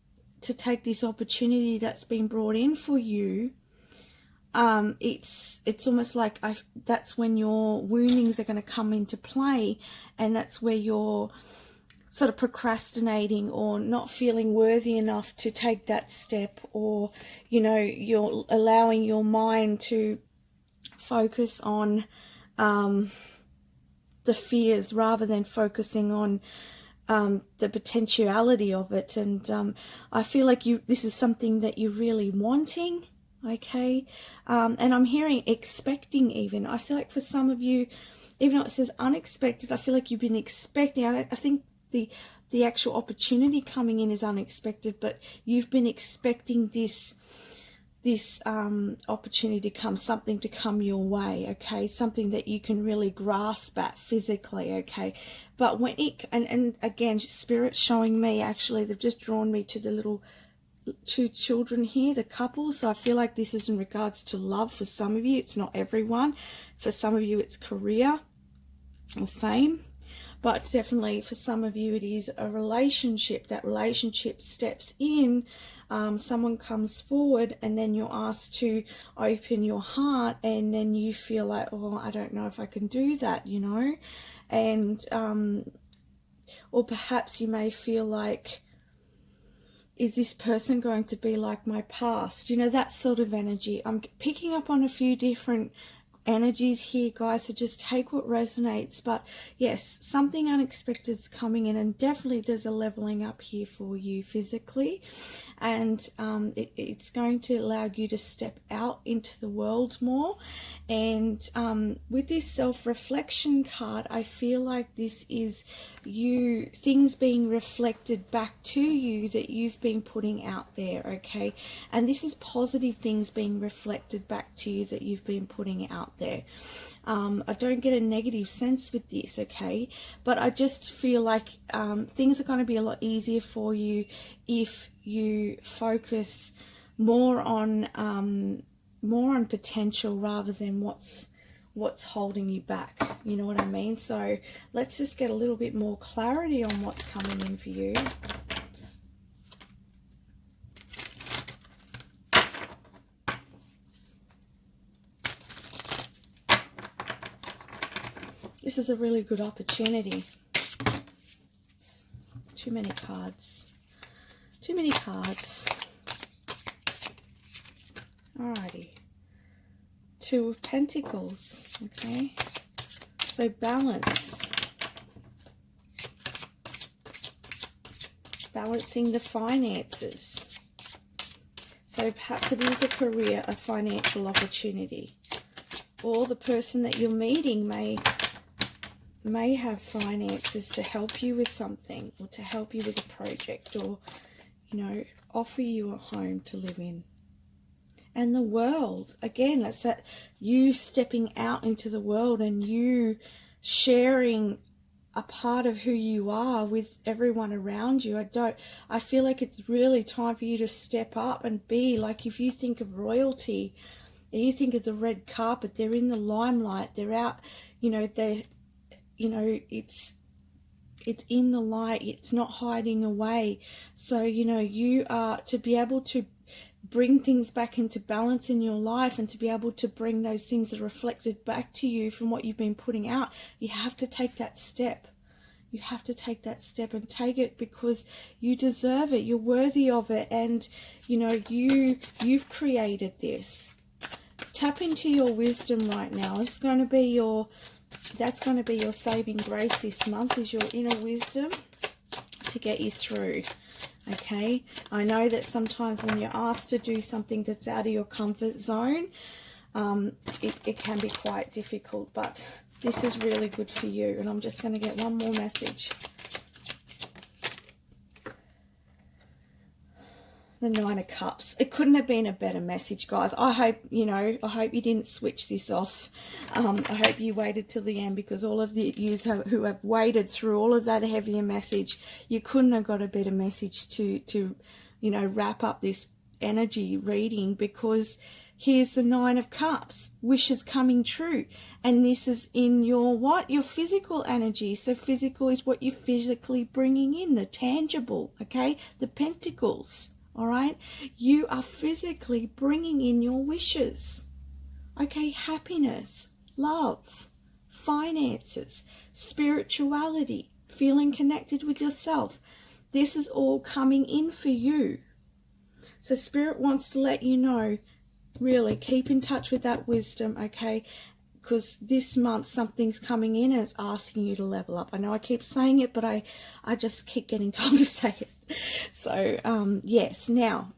take this opportunity that's been brought in for you, it's almost like that's when your woundings are going to come into play, and that's where you're sort of procrastinating or not feeling worthy enough to take that step, or you're allowing your mind to focus on the fears rather than focusing on the potentiality of it. And I feel like this is something that you're really wanting. Okay, and I'm hearing expecting even. I feel like for some of you, even though it says unexpected, I feel like you've been expecting. I think the actual opportunity coming in is unexpected, but you've been expecting this opportunity to come, something to come your way. Okay, something that you can really grasp at physically. Okay, but when and again, Spirit's showing me, actually they've just drawn me to the little two children here, the couple. So I feel like this is in regards to love for some of you. It's not everyone. For some of you it's career or fame, but definitely for some of you it is a relationship. That relationship steps in, someone comes forward, and then you're asked to open your heart, and then you feel like, oh, I don't know if I can do that, and or perhaps you may feel like is this person going to be like my past? You know, that sort of energy. I'm picking up on a few different energies here, guys, so just take what resonates. But yes, something unexpected is coming in, and definitely there's a leveling up here for you physically, and it's going to allow you to step out into the world more. And with this self-reflection card, I feel like this is you, things being reflected back to you that you've been putting out there, okay? And this is positive things being reflected back to you that you've been putting out there. I don't get a negative sense with this, okay? But I just feel like things are going to be a lot easier for you if you focus more on potential rather than what's holding you back. You know what I mean? So let's just get a little bit more clarity on what's coming in for you. This is a really good opportunity. Too many cards. Too many cards. Alrighty. Two of Pentacles. Okay. So balance. Balancing the finances. So perhaps it is a career, a financial opportunity. Or the person that you're meeting may have finances to help you with something, or to help you with a project, or, you know, offer you a home to live in. And the world, again, that's that you stepping out into the world and you sharing a part of who you are with everyone around you. I feel like it's really time for you to step up and be like, if you think of royalty, you think of the red carpet, they're in the limelight, they're out, you know, it's in the light, it's not hiding away. So, you know, you are to be able to bring things back into balance in your life, and to be able to bring those things that are reflected back to you from what you've been putting out. You have to take that step. You have to take that step, and take it because you deserve it. You're worthy of it. And, you know, you've created this. Tap into your wisdom right now. It's going to be your... That's going to be your saving grace this month, is your inner wisdom to get you through. Okay, I know that sometimes when you're asked to do something that's out of your comfort zone, it can be quite difficult, but this is really good for you. And I'm just going to get one more message. The Nine of Cups. It couldn't have been a better message, guys. I hope, you know, I hope you didn't switch this off. I hope you waited till the end, because all of the yous who have waited through all of that heavier message, you couldn't have got a better message to you know, wrap up this energy reading, because here's the Nine of Cups, wishes coming true. And this is in your what? Your physical energy. So physical is what you're physically bringing in, the tangible, okay? The Pentacles. All right, you are physically bringing in your wishes. Okay, happiness, love, finances, spirituality, feeling connected with yourself. This is all coming in for you. So Spirit wants to let you know, really keep in touch with that wisdom, okay? Because this month something's coming in and it's asking you to level up. I know I keep saying it, but I just keep getting told to say it. So, yes, now,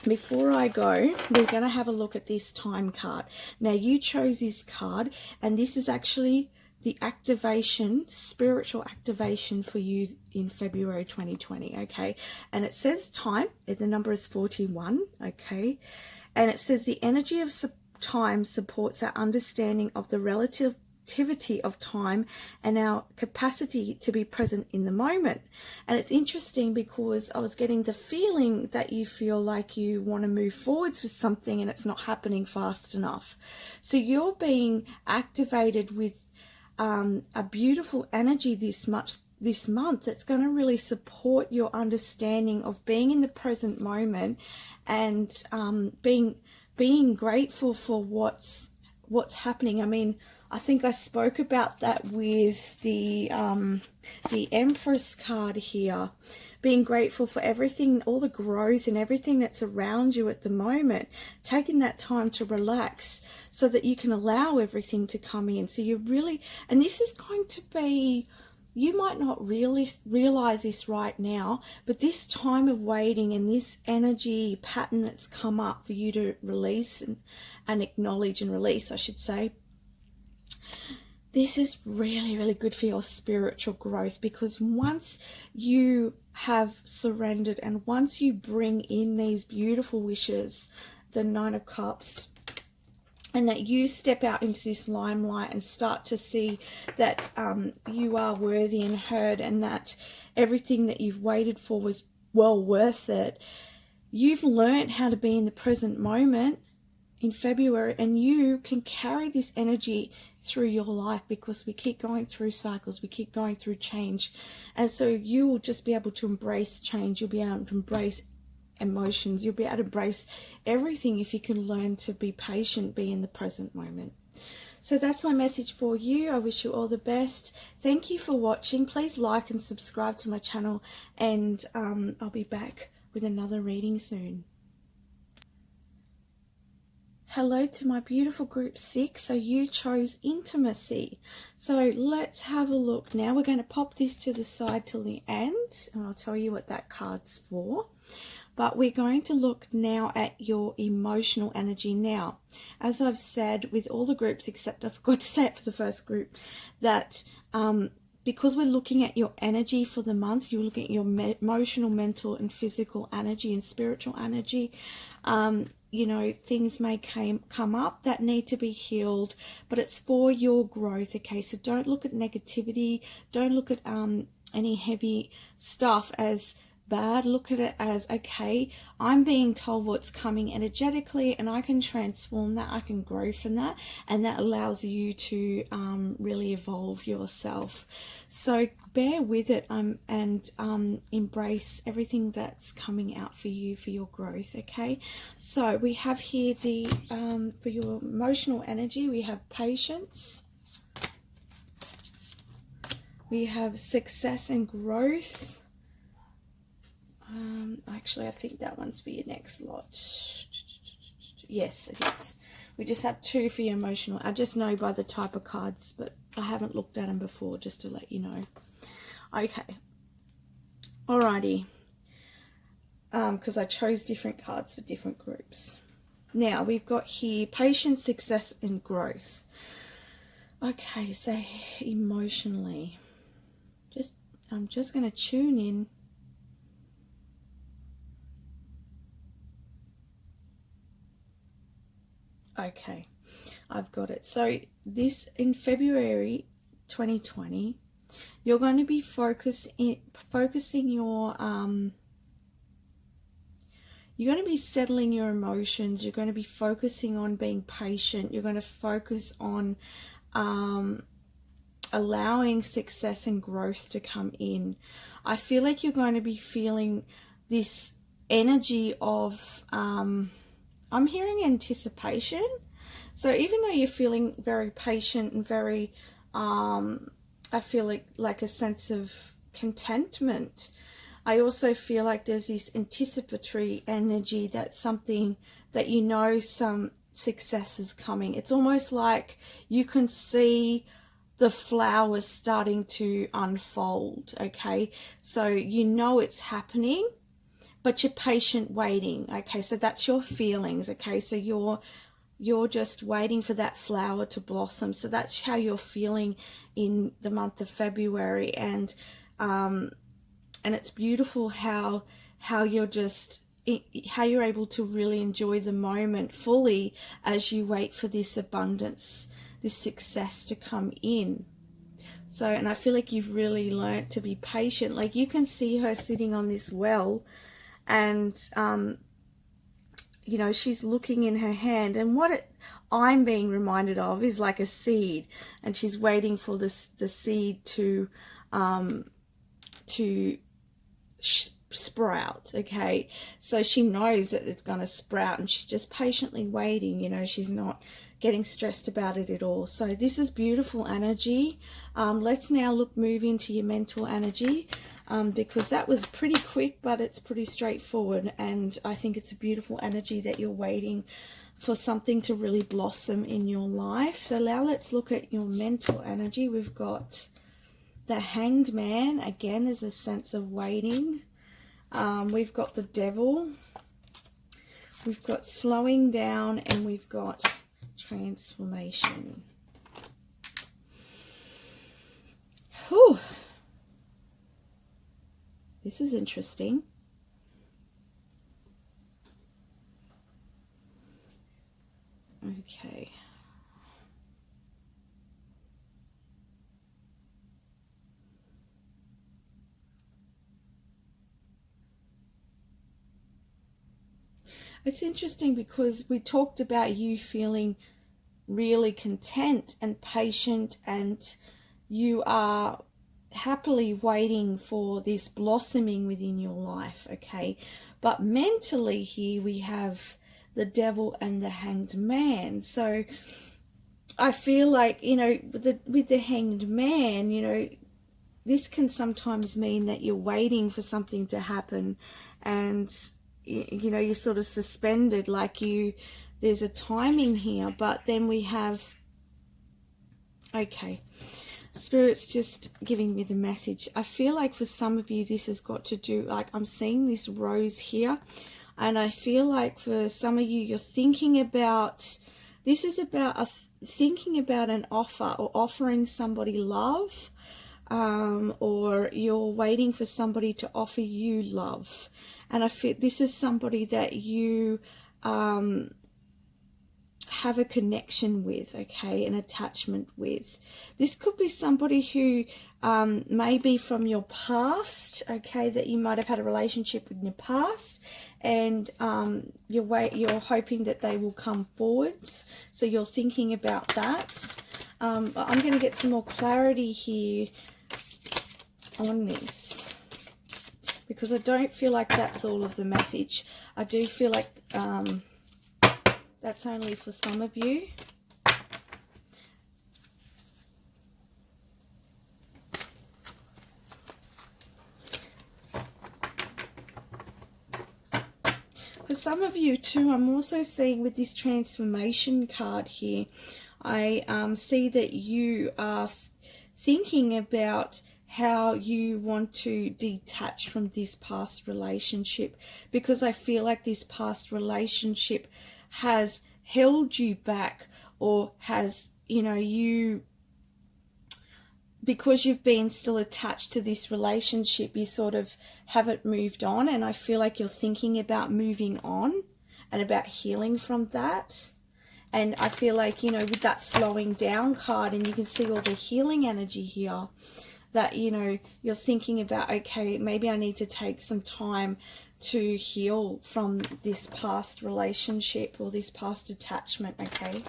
before I go, we're going to have a look at this time card. Now, you chose this card, and this is actually the activation, spiritual activation for you in February 2020, okay? And it says time, the number is 41, okay? And it says the energy of time supports our understanding of the relativity of time and our capacity to be present in the moment. And it's interesting because I was getting the feeling that you feel like you want to move forwards with something and it's not happening fast enough. So you're being activated with a beautiful energy this month that's going to really support your understanding of being in the present moment and being grateful for what's happening. I mean, I think I spoke about that with the Empress card here. Being grateful for everything, all the growth and everything that's around you at the moment. Taking that time to relax so that you can allow everything to come in. So you really, and this is going to be, you might not really realize this right now, but this time of waiting and this energy pattern that's come up for you to release and acknowledge and release, I should say, this is really, really good for your spiritual growth, because once you have surrendered and once you bring in these beautiful wishes, the Nine of Cups, and that you step out into this limelight and start to see that you are worthy and heard, and that everything that you've waited for was well worth it. You've learned how to be in the present moment in February, and you can carry this energy through your life, because we keep going through cycles, we keep going through change, and so you will just be able to embrace change. You'll be able to embrace emotions, you'll be able to embrace everything if you can learn to be patient, be in the present moment. So that's my message for you. I wish you all the best. Thank you for watching. Please like and subscribe to my channel, and I'll be back with another reading soon. Hello to my beautiful group 6. So you chose intimacy. So let's have a look now. We're going to pop this to the side till the end, and I'll tell you what that card's for. But we're going to look now at your emotional energy. Now, as I've said with all the groups, except I forgot to say it for the first group, that because we're looking at your energy for the month, you're looking at your emotional, mental, and physical energy and spiritual energy. You know, things may come up that need to be healed, but it's for your growth, okay? So don't look at negativity, don't look at any heavy stuff as bad. Look at it as, okay, I'm being told what's coming energetically, and I can transform that, I can grow from that, and that allows you to really evolve yourself. So bear with it and embrace everything that's coming out for you for your growth, okay? So we have here the for your emotional energy, we have patience, we have success and growth. Actually, I think that one's for your next lot. Yes, it is. We just have 2 for your emotional. I just know by the type of cards, but I haven't looked at them before, just to let you know. Okay. Alrighty. Because I chose different cards for different groups. Now, we've got here patience, success, and growth. Okay, so emotionally. I'm just going to tune in. Okay, I've got it. So this, in February 2020, you're going to be focusing your you're going to be settling your emotions. You're going to be focusing on being patient. You're going to focus on allowing success and growth to come in. I feel like you're going to be feeling this energy of I'm hearing anticipation. So even though you're feeling very patient and very, I feel like a sense of contentment, I also feel like there's this anticipatory energy, that's something that you know some success is coming. It's almost like you can see the flowers starting to unfold, okay? So you know it's happening, but you're patient waiting, okay? So that's your feelings, okay? So you're just waiting for that flower to blossom. So that's how you're feeling in the month of February, and it's beautiful how you're just how you're able to really enjoy the moment fully as you wait for this abundance, this success to come in. So, and I feel like you've really learned to be patient. Like you can see her sitting on this well, and you know, she's looking in her hand, and I'm being reminded of is like a seed, and she's waiting for the seed to sprout, okay? So she knows that it's going to sprout, and she's just patiently waiting. You know, she's not getting stressed about it at all. So this is beautiful energy. Let's now move into your mental energy, because that was pretty quick, but it's pretty straightforward, and I think it's a beautiful energy that you're waiting for something to really blossom in your life. So now let's look at your mental energy. We've got the Hanged Man. Again, there's a sense of waiting. We've got the Devil. We've got slowing down, and we've got transformation. Whew. This is interesting. Okay. It's interesting because we talked about you feeling really content and patient, and you are happily waiting for this blossoming within your life, okay? But mentally here we have the Devil and the Hanged Man. So I feel like, you know, with the Hanged Man, you know, this can sometimes mean that you're waiting for something to happen, and you know, you're sort of suspended, like there's a timing here. But then we have, okay, Spirit's just giving me the message. I feel like for some of you this has got to do, like I'm seeing this rose here, and I feel like for some of you, you're thinking about, this is about thinking about an offer or offering somebody love, or you're waiting for somebody to offer you love. And I feel this is somebody that you have a connection with, okay, an attachment with. This could be somebody who may be from your past, okay, that you might have had a relationship with in your past, and you're hoping that they will come forwards. So you're thinking about that. I'm going to get some more clarity here on this, because I don't feel like that's all of the message. I do feel like that's only for some of you. For some of you too, I'm also seeing with this transformation card here, I see that you are thinking about how you want to detach from this past relationship, because I feel like this past relationship has held you back, or has, you know, because you've been still attached to this relationship, you sort of haven't moved on, and I feel like you're thinking about moving on and about healing from that. And I feel like, you know, with that slowing down card, and you can see all the healing energy here, that, you know, you're thinking about, okay, maybe I need to take some time to heal from this past relationship or this past attachment, okay?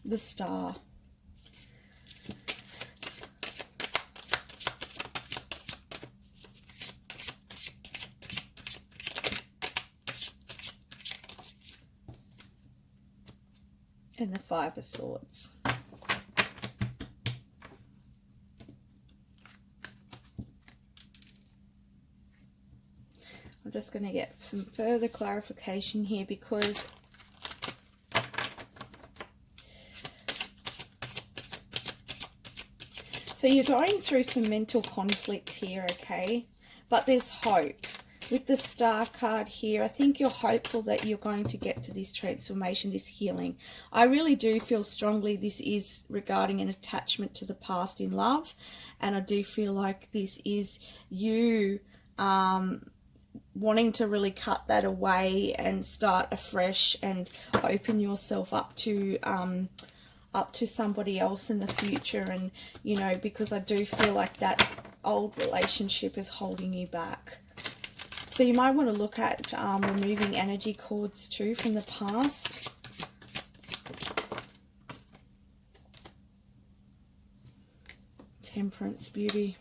The Star. And the Five of Swords. I'm just going to get some further clarification here, because so you're going through some mental conflict here, okay? But there's hope. With the Star card here, I think you're hopeful that you're going to get to this transformation, this healing. I really do feel strongly this is regarding an attachment to the past in love. And I do feel like this is you wanting to really cut that away and start afresh and open yourself up to somebody else in the future. And, you know, because I do feel like that old relationship is holding you back. So you might want to look at removing energy cords too from the past. Temperance, beauty.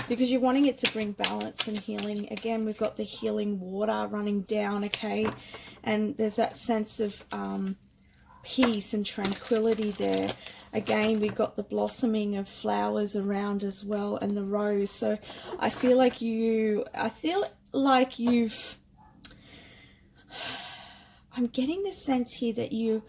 because you're wanting it to bring balance and healing. Again, we've got the healing water running down, okay? And there's that sense of peace and tranquility there. Again, we've got the blossoming of flowers around as well, and the rose. So I feel like I'm getting the sense here that you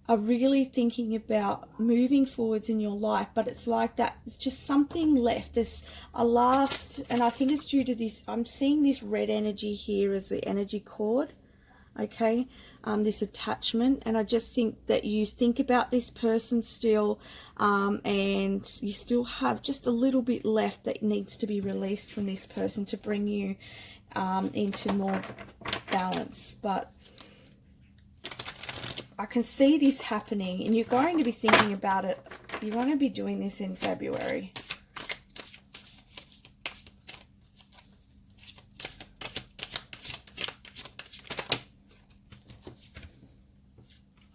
are really thinking about moving forwards in your life, but it's like that it's just something left. There's a last, and I think it's due to this, I'm seeing this red energy here as the energy cord, okay, this attachment, and I just think that you think about this person still, and you still have just a little bit left that needs to be released from this person to bring you into more balance. But I can see this happening, and you're going to be thinking about it. You're going to be doing this in February.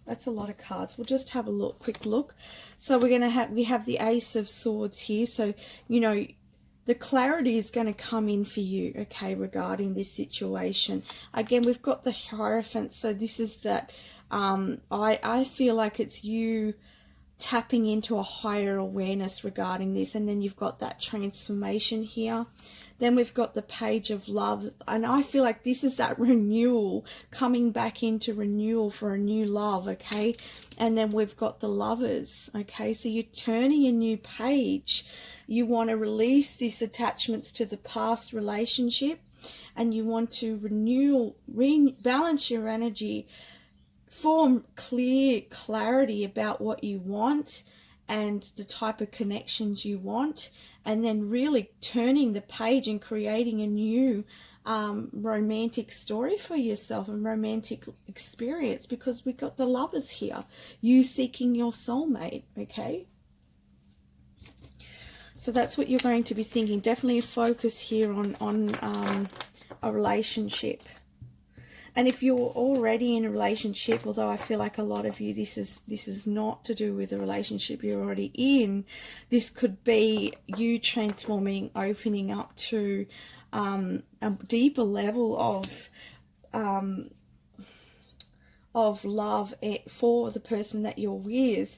That's a lot of cards. We'll just have a look, quick look. So we have the Ace of Swords here. So, you know, the clarity is going to come in for you, okay, regarding this situation. Again, we've got the Hierophant. So this is that, I feel like it's you tapping into a higher awareness regarding this. And then you've got that transformation here. Then we've got the Page of Love, and I feel like this is that renewal, coming back into renewal for a new love, okay? And then we've got the Lovers, okay? So you're turning a new page. You want to release these attachments to the past relationship, and you want to rebalance your energy, form clarity about what you want and the type of connections you want, and then really turning the page and creating a new romantic story for yourself and romantic experience, because we've got the Lovers here, you seeking your soulmate, okay? So that's what you're going to be thinking. Definitely a focus here on a relationship. And if you're already in a relationship, although I feel like a lot of you, this is not to do with the relationship you're already in, this could be you transforming, opening up to a deeper level of love for the person that you're with,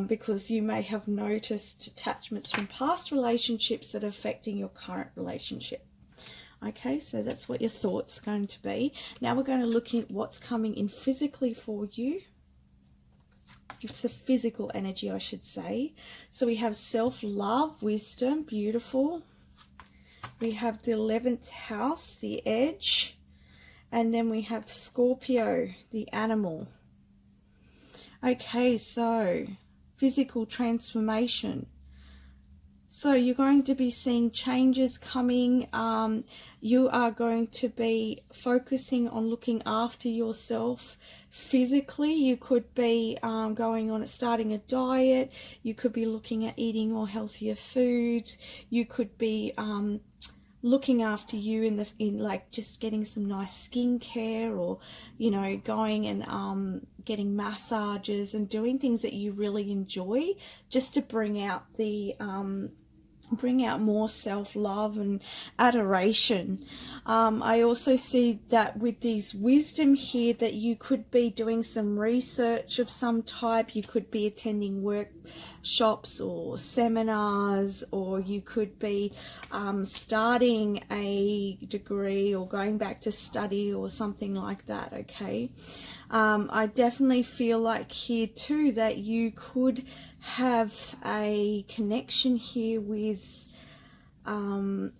because you may have noticed attachments from past relationships that are affecting your current relationship. Okay, so that's what your thoughts are going to be. Now we're going to look at what's coming in physically for you. It's a physical energy, I should say. So we have self-love, wisdom, beautiful. We have the 11th house, the Edge. And then we have Scorpio, the Animal. Okay, so physical transformation. So you're going to be seeing changes coming. You are going to be focusing on looking after yourself physically. You could be starting a diet. You could be looking at eating more healthier foods. You could be looking after you in like just getting some nice skincare, or you know, going and getting massages and doing things that you really enjoy, just to bring out more self-love and adoration. I also see that with these wisdom here, that you could be doing some research of some type. You could be attending workshops or seminars, or you could be starting a degree or going back to study or something like that, okay? I definitely feel like here too that you could have a connection here with a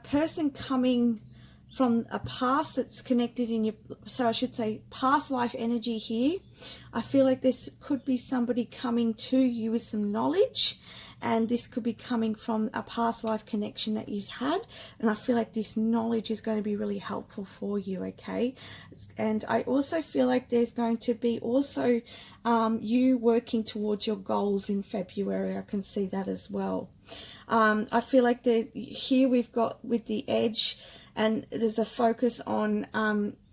person coming from a past that's connected in your, so I should say past life energy here. I feel like this could be somebody coming to you with some knowledge, and this could be coming from a past life connection that you've had, and I feel like this knowledge is going to be really helpful for you, okay? And I also feel like there's going to be also you working towards your goals in February. I can see that as well. I feel like here we've got with the Edge and there's a focus on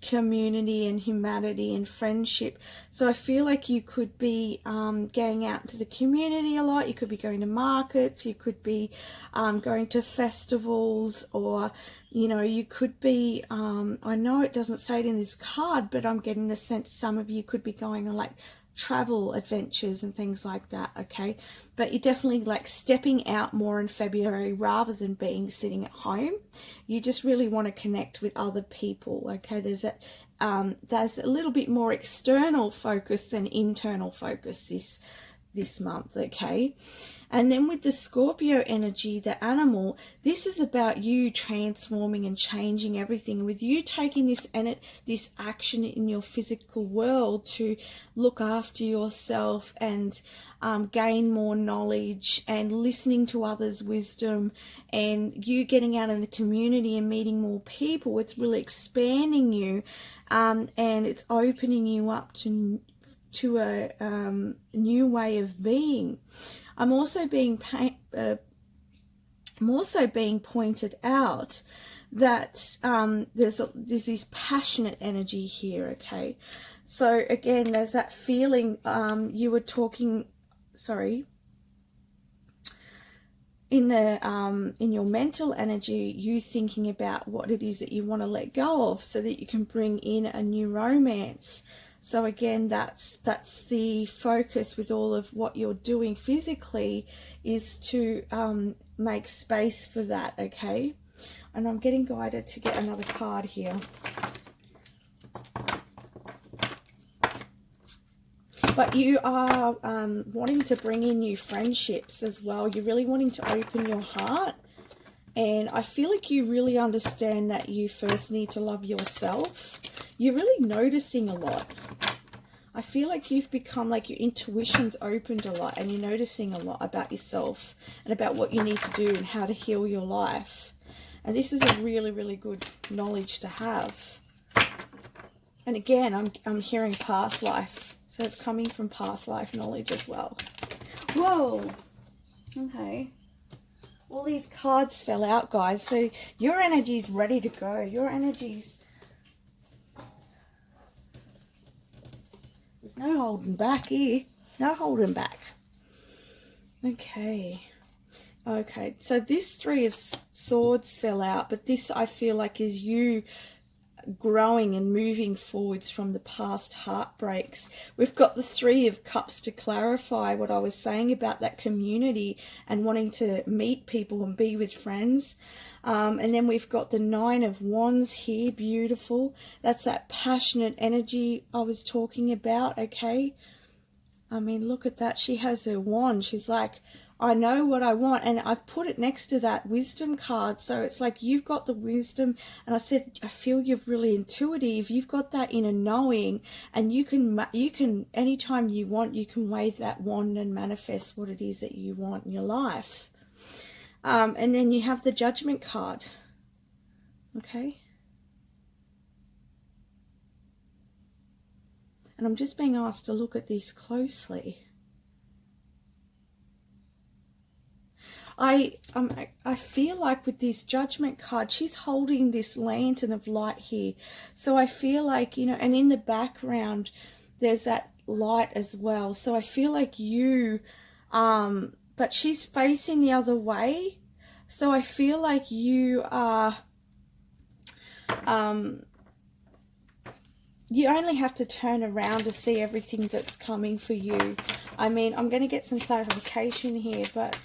community and humanity and friendship. So I feel like you could be going out into the community a lot. You could be going to markets, you could be going to festivals, or you know, you could be I know it doesn't say it in this card, but I'm getting the sense some of you could be going on like travel adventures and things like that, okay? But you're definitely like stepping out more in February rather than being sitting at home. You just really want to connect with other people, okay? There's a little bit more external focus than internal focus this month, okay? And then with the Scorpio energy, the animal, this is about you transforming and changing everything. With you taking this action in your physical world to look after yourself and gain more knowledge and listening to others' wisdom, and you getting out in the community and meeting more people, it's really expanding you, and it's opening you up to a new way of being. I'm also being pointed out that there's this passionate energy here, okay? So again, there's that feeling you were talking, in your mental energy, you thinking about what it is that you want to let go of so that you can bring in a new romance. So again, that's the focus with all of what you're doing physically, is to make space for that, okay? And I'm getting guided to get another card here. But you are wanting to bring in new friendships as well. You're really wanting to open your heart. And I feel like you really understand that you first need to love yourself. You're really noticing a lot. I feel like you've become like your intuition's opened a lot, and you're noticing a lot about yourself and about what you need to do and how to heal your life. And this is a really, really good knowledge to have. And again, I'm hearing past life. So it's coming from past life knowledge as well. Whoa. Okay. All these cards fell out, guys. So your energy's ready to go. Your energy's... There's no holding back here. No holding back. Okay. Okay. So this Three of Swords fell out, but this I feel like is you growing and moving forwards from the past heartbreaks. We've got the Three of Cups to clarify what I was saying about that community and wanting to meet people and be with friends. And then we've got the Nine of Wands here, beautiful. That's that passionate energy I was talking about, okay? I mean, look at that. She has her wand. She's like, I know what I want. And I've put it next to that wisdom card. So it's like you've got the wisdom. And I said, I feel you're really intuitive. You've got that inner knowing. And you can, anytime you want, you can wave that wand and manifest what it is that you want in your life. And then you have the Judgment card. Okay. And I'm just being asked to look at this closely. I feel like with this Judgment card, she's holding this lantern of light here. So I feel like, you know, and in the background, there's that light as well. So I feel like you, but she's facing the other way. So I feel like you are, you only have to turn around to see everything that's coming for you. I mean, I'm going to get some clarification here, but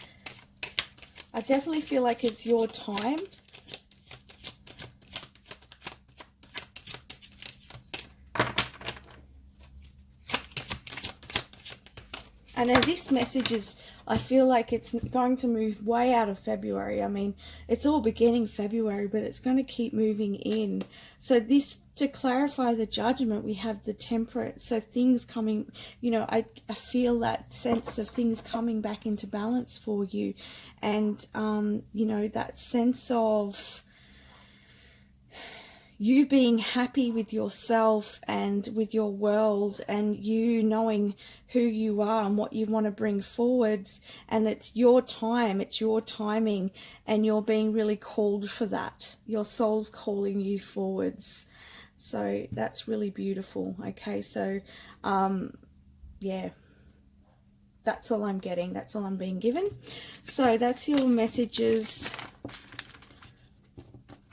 I definitely feel like it's your time. And then this message is, I feel like it's going to move way out of February. I mean, it's all beginning February, but it's going to keep moving in. So this, to clarify the Judgment, we have the Temperance. So things coming, you know, I feel that sense of things coming back into balance for you. And, you know, that sense of, you being happy with yourself and with your world, and you knowing who you are and what you want to bring forwards, and it's your time, it's your timing, and you're being really called for that. Your soul's calling you forwards. So that's really beautiful. Okay, so yeah, that's all I'm getting, that's all I'm being given. So that's your messages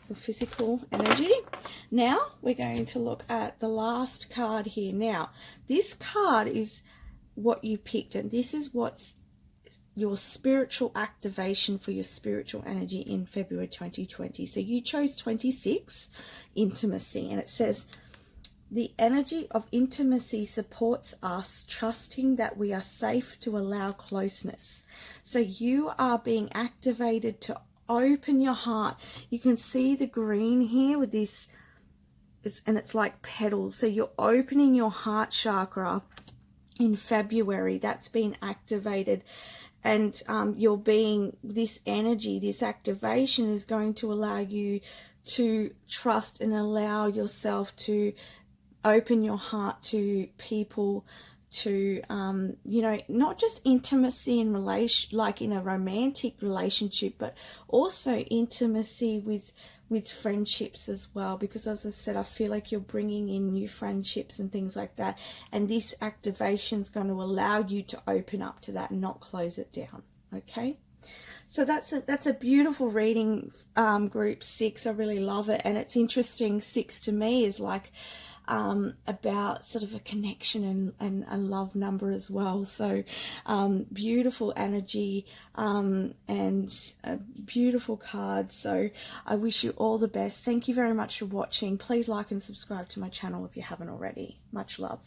for physical energy. Now we're going to look at the last card here. Now this card is what you picked, and this is what's your spiritual activation for your spiritual energy in February 2020. So you chose 26, intimacy, and it says the energy of intimacy supports us, trusting that we are safe to allow closeness. So you are being activated to open your heart. You can see the green here with this, and it's like petals. So you're opening your heart chakra in February. That's been activated, and you're being, this energy, this activation is going to allow you to trust and allow yourself to open your heart to people, to you know, not just intimacy in relation, like in a romantic relationship, but also intimacy with friendships as well, because as I said, I feel like you're bringing in new friendships and things like that, and this activation is going to allow you to open up to that and not close it down. Okay, so that's a beautiful reading, group 6. I really love it, and it's interesting. 6 to me is like about sort of a connection and a love number as well. So beautiful energy, and a beautiful card. So I wish you all the best. Thank you very much for watching. Please like and subscribe to my channel if you haven't already. Much love.